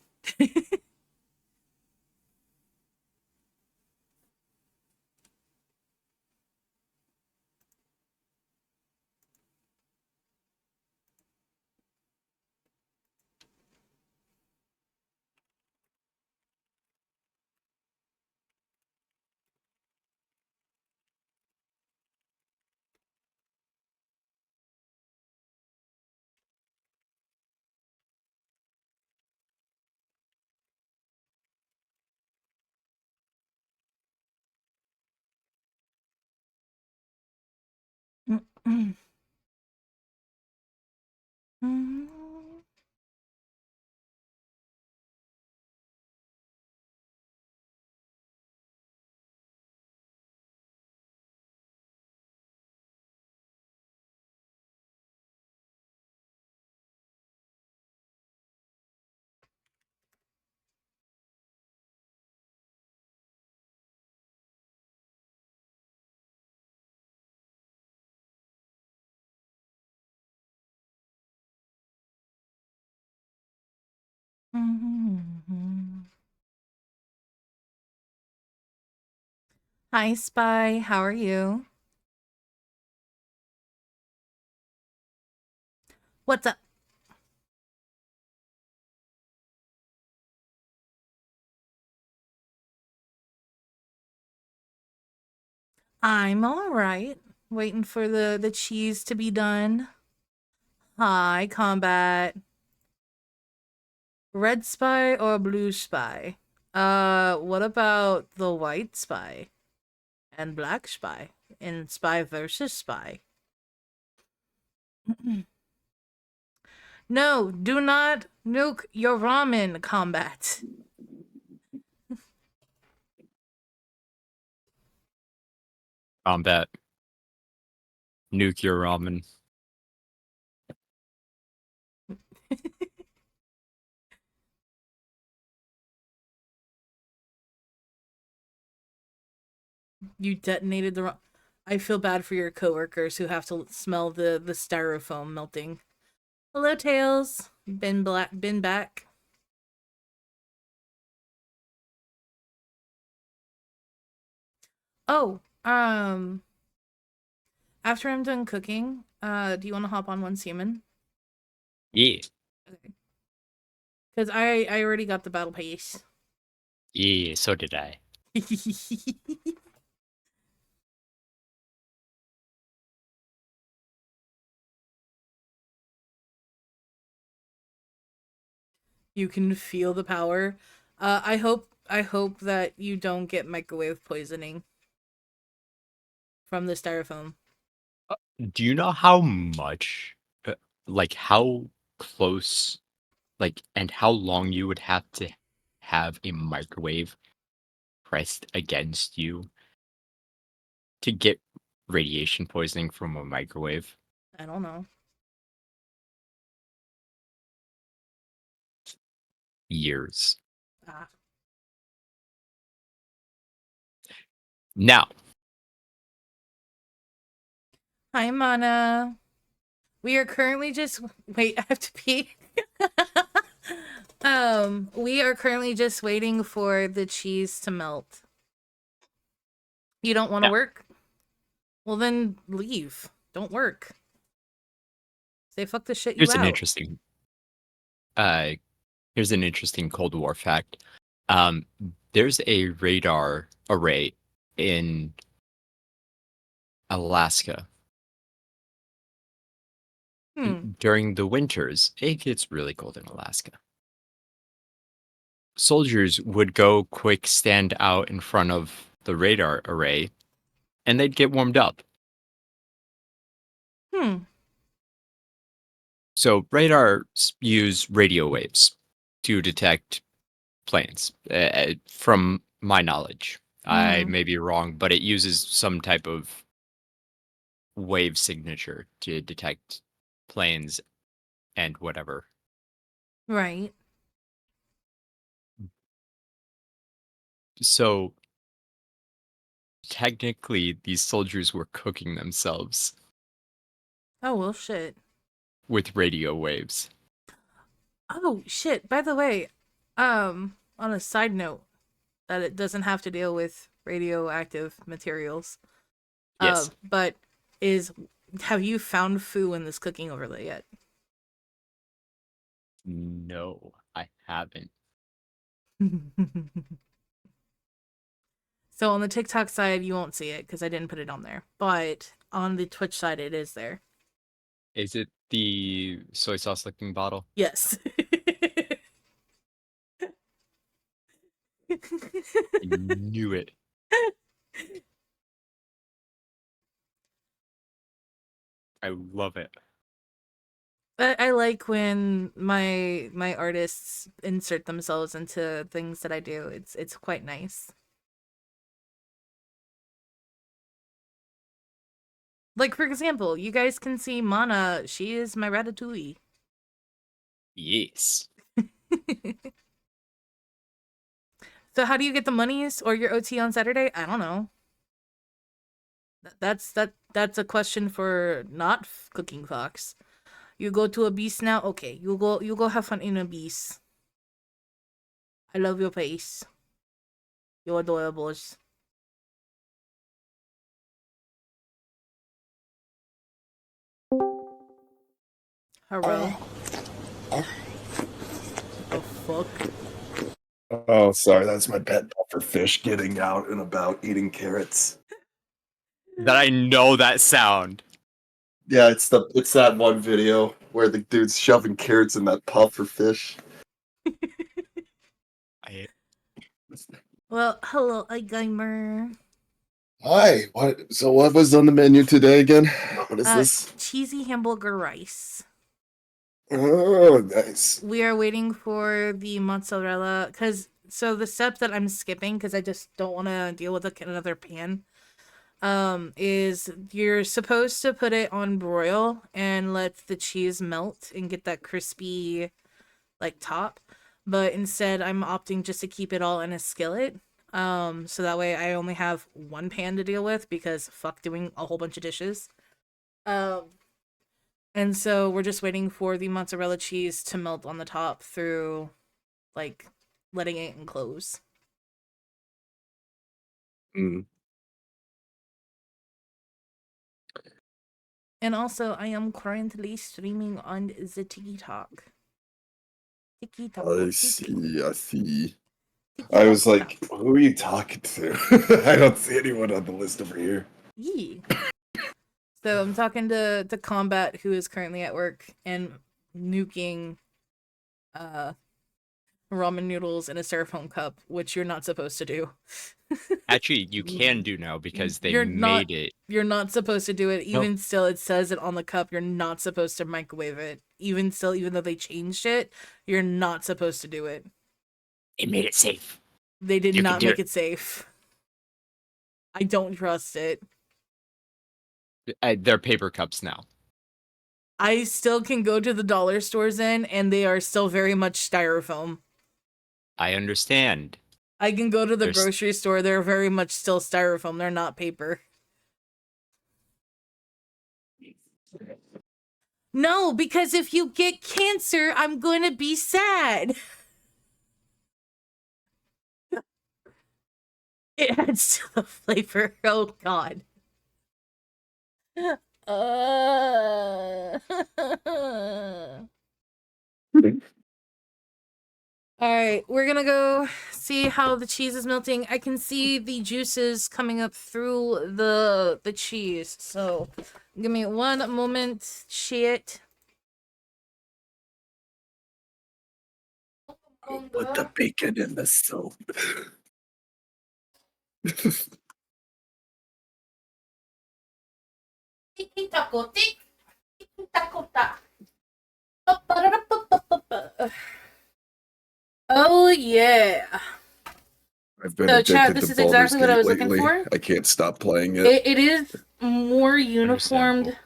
Hi, Spy. How are you? What's up? I'm all right. Waiting for the cheese to be done. Hi, Combat. Red Spy or Blue Spy? What about the White Spy and Black Spy and Spy versus Spy? No, do not nuke your ramen, Combat. Combat. Nuclear ramen. You detonated the wrong. I feel bad for your coworkers who have to smell the styrofoam melting. Hello, Tails. Been back. Oh, after I'm done cooking, do you want to hop on one semen? Yeah. Okay. Because I already got the battle pass. Yeah, so did I. You can feel the power. I hope that you don't get microwave poisoning from the styrofoam. Do you know how much, like how close, like, and how long you would have to have a microwave pressed against you to get radiation poisoning from a microwave? I don't know. Years. Ah. Now, Hi, Mana. We are currently just wait. I have to pee. We are currently just waiting for the cheese to melt. You don't want to Yeah. work? Well, then leave. Don't work. Say fuck the shit you here's an out. interesting, uh, here's an interesting Cold War fact. Um, there's a radar array in Alaska. During the winters, it gets really cold in Alaska. Soldiers would go quick stand out in front of the radar array and they'd get warmed up. So radars use radio waves to detect planes, from my knowledge. I may be wrong, but it uses some type of wave signature to detect planes and whatever. Right. So technically, these soldiers were cooking themselves Oh, well, shit. with radio waves. Oh shit! By the way, on a side note, that it doesn't have to deal with radioactive materials. Yes. But have you found foo in this cooking overlay yet? No, I haven't. So on the TikTok side, you won't see it because I didn't put it on there. But on the Twitch side, it is there. Is it the soy sauce licking bottle? Yes. I knew it. I love it. I like when my artists insert themselves into things that I do. It's quite nice. Like, for example, you guys can see Mana. She is my ratatouille. Yes. So how do you get the monies or your OT on Saturday? I don't know. That's a question for not Cooking Fox. You go to a beast now? Okay, you go have fun in a beast. I love your face. You're adorables. Hello. The fuck? Oh, sorry, that's my pet puffer fish getting out and about eating carrots. That I know that sound. Yeah, it's that one video where the dude's shoving carrots in that puffer fish. Well, hello, gamer. Hi, what was on the menu today again? What is this? Cheesy hamburger rice. Oh, nice. We are waiting for the mozzarella so the step that I'm skipping because I just don't want to deal with another pan. Is you're supposed to put it on broil and let the cheese melt and get that crispy like top, but instead I'm opting just to keep it all in a skillet. So that way I only have one pan to deal with because fuck doing a whole bunch of dishes. And so we're just waiting for the mozzarella cheese to melt on the top through like letting it enclose. Mm. And also, I am currently streaming on the TikTok. I see. I was like, who are you talking to? I don't see anyone on the list over here. Yeah. So I'm talking to Combat, who is currently at work and nuking ramen noodles in a styrofoam cup, which you're not supposed to do. Actually, you can do now because they You're made it. You're not supposed to do it. No. Even still, it says it on the cup. You're not supposed to microwave it. Even still, even though they changed it, you're not supposed to do it. It made it safe. They did You can not do make it. it safe. I don't trust it. They're paper cups now. I still can go to the dollar stores and they are still very much styrofoam. I understand. I can go to the There's- grocery store. They're very much still styrofoam. They're not paper. No, because if you get cancer, I'm going to be sad. It adds to the flavor. Oh, God. Alright, we're gonna go see how the cheese is melting. I can see the juices coming up through the cheese. So, give me one moment. Shit. Put the bacon in the soup. Oh yeah. I've been So, addicted Chad, to this is Baldur's exactly what I Gate was looking lately. for. I can't stop playing it. It is more uniformed Understandable.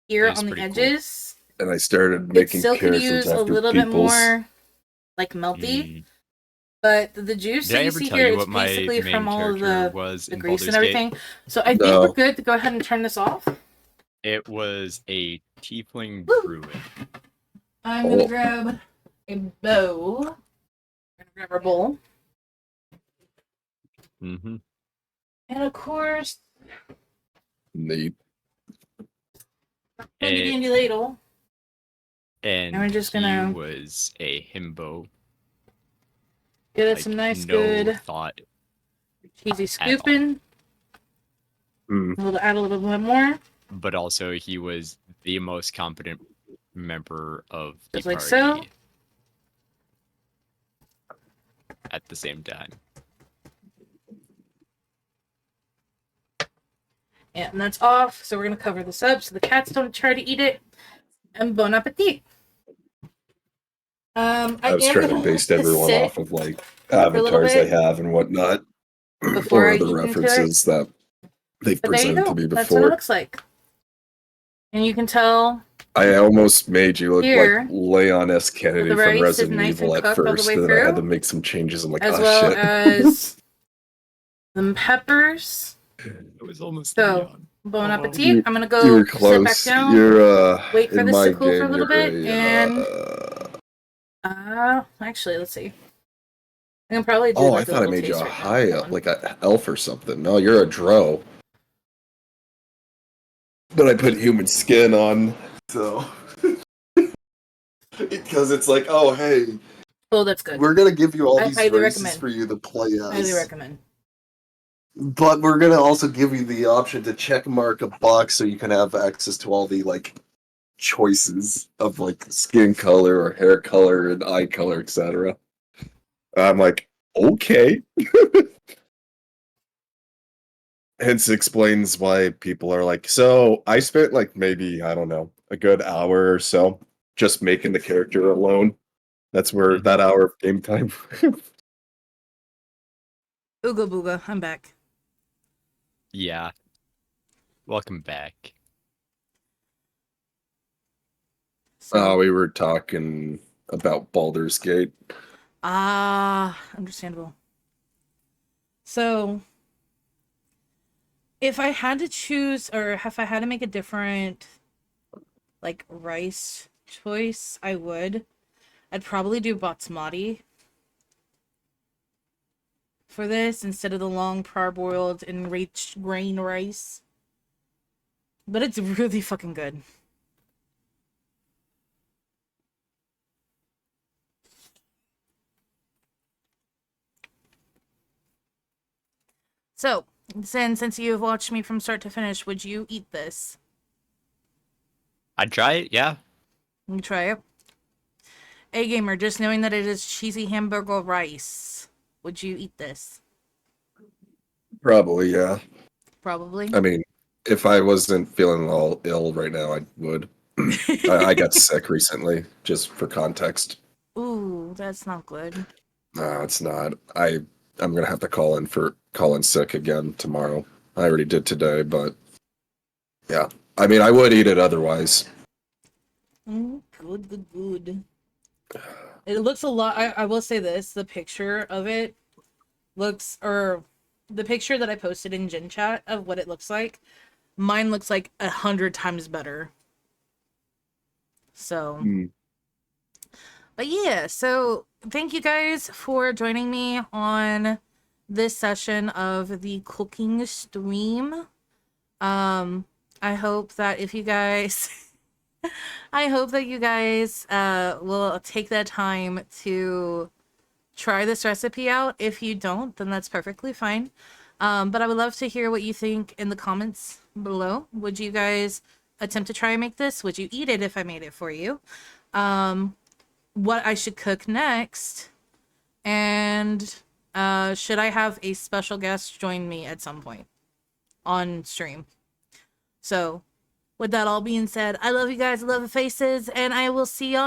here It is on the pretty cool. edges. And I started It making still could characters use a after little bit people's. more like melty. Mm. But the juice Did that I you ever see tell here, you it's what my basically main from all of character the was in grease and Baldur's Gate? everything. So I think No. we're good to go ahead and turn this off. It was a tiefling Woo. druid. I'm gonna Oh. grab a bowl. We're gonna grab our bowl. Mm-hmm. And of course, Neat. handy dandy ladle. And we're just gonna he was a himbo. get us some nice, no good thought. cheesy scooping. Mm. We'll add a little bit more. But also, he was the most competent member of the Just like party so. at the same time. Yeah, and that's off. So we're gonna cover this up so the cats don't try to eat it. And bon appetit. I was trying to base everyone off of like avatars they have and whatnot, before or I the eat into references that they've But there you presented go. to me That's what it before. looks like. And you can tell I almost made you look Here, like Leon S. Kennedy the from rice is Resident nice and Evil at cooked all the first, way and then I had to through, make some changes. I'm like, as oh well shit. as the peppers. It was almost So, bon appetit. You- I'm gonna You go were sit back close. down, You're wait for in this my to cool for a game, little you're bit, actually, let's see. I can probably do oh, like I thought I little made you taste a right now. high Hold up, on. like a elf or something. No, you're a drow. But I put human skin on, so because it's like, oh hey, Oh, that's good. we're gonna give you all I these highly races recommend. for you to play Highly as, recommend. but we're gonna also give you the option to check mark a box so you can have access to all the like choices of like skin color or hair color and eye color, etc. I'm like, okay. Hence explains why people are like, so I spent like maybe, I don't know, a good hour or so just making the character alone. That's where that hour of game time. Ooga booga, I'm back. Yeah. Welcome back. So, We were talking about Baldur's Gate. understandable. So, if I had to choose, or if I had to make a different, like, rice choice, I would. I'd probably do basmati for this instead of the long parboiled enriched grain rice. But it's really fucking good. So, since you have watched me from start to finish, would you eat this? I'd try it, yeah. You try it. A gamer, just knowing that it is cheesy hamburger rice, would you eat this? Probably, yeah. Probably. I mean, if I wasn't feeling all ill right now, I would. I got sick recently, just for context. Ooh, that's not good. No, it's not. I'm gonna have to call in sick again tomorrow. I already did today, but yeah. I mean, I would eat it otherwise. Good. It looks a lot. I will say this: the picture of it looks, or the picture that I posted in Gen Chat of what it looks like, mine looks like 100 times better. So, but yeah. So thank you guys for joining me on this session of the cooking stream. I hope that if you guys I hope that you guys will take that time to try this recipe out. If you don't, then that's perfectly fine. But I would love to hear what you think in the comments below. Would you guys attempt to try and make this? Would you eat it if I made it for you? What I should cook next? And should I have a special guest join me at some point on stream? So, with that all being said, I love you guys, I love the faces, and I will see y'all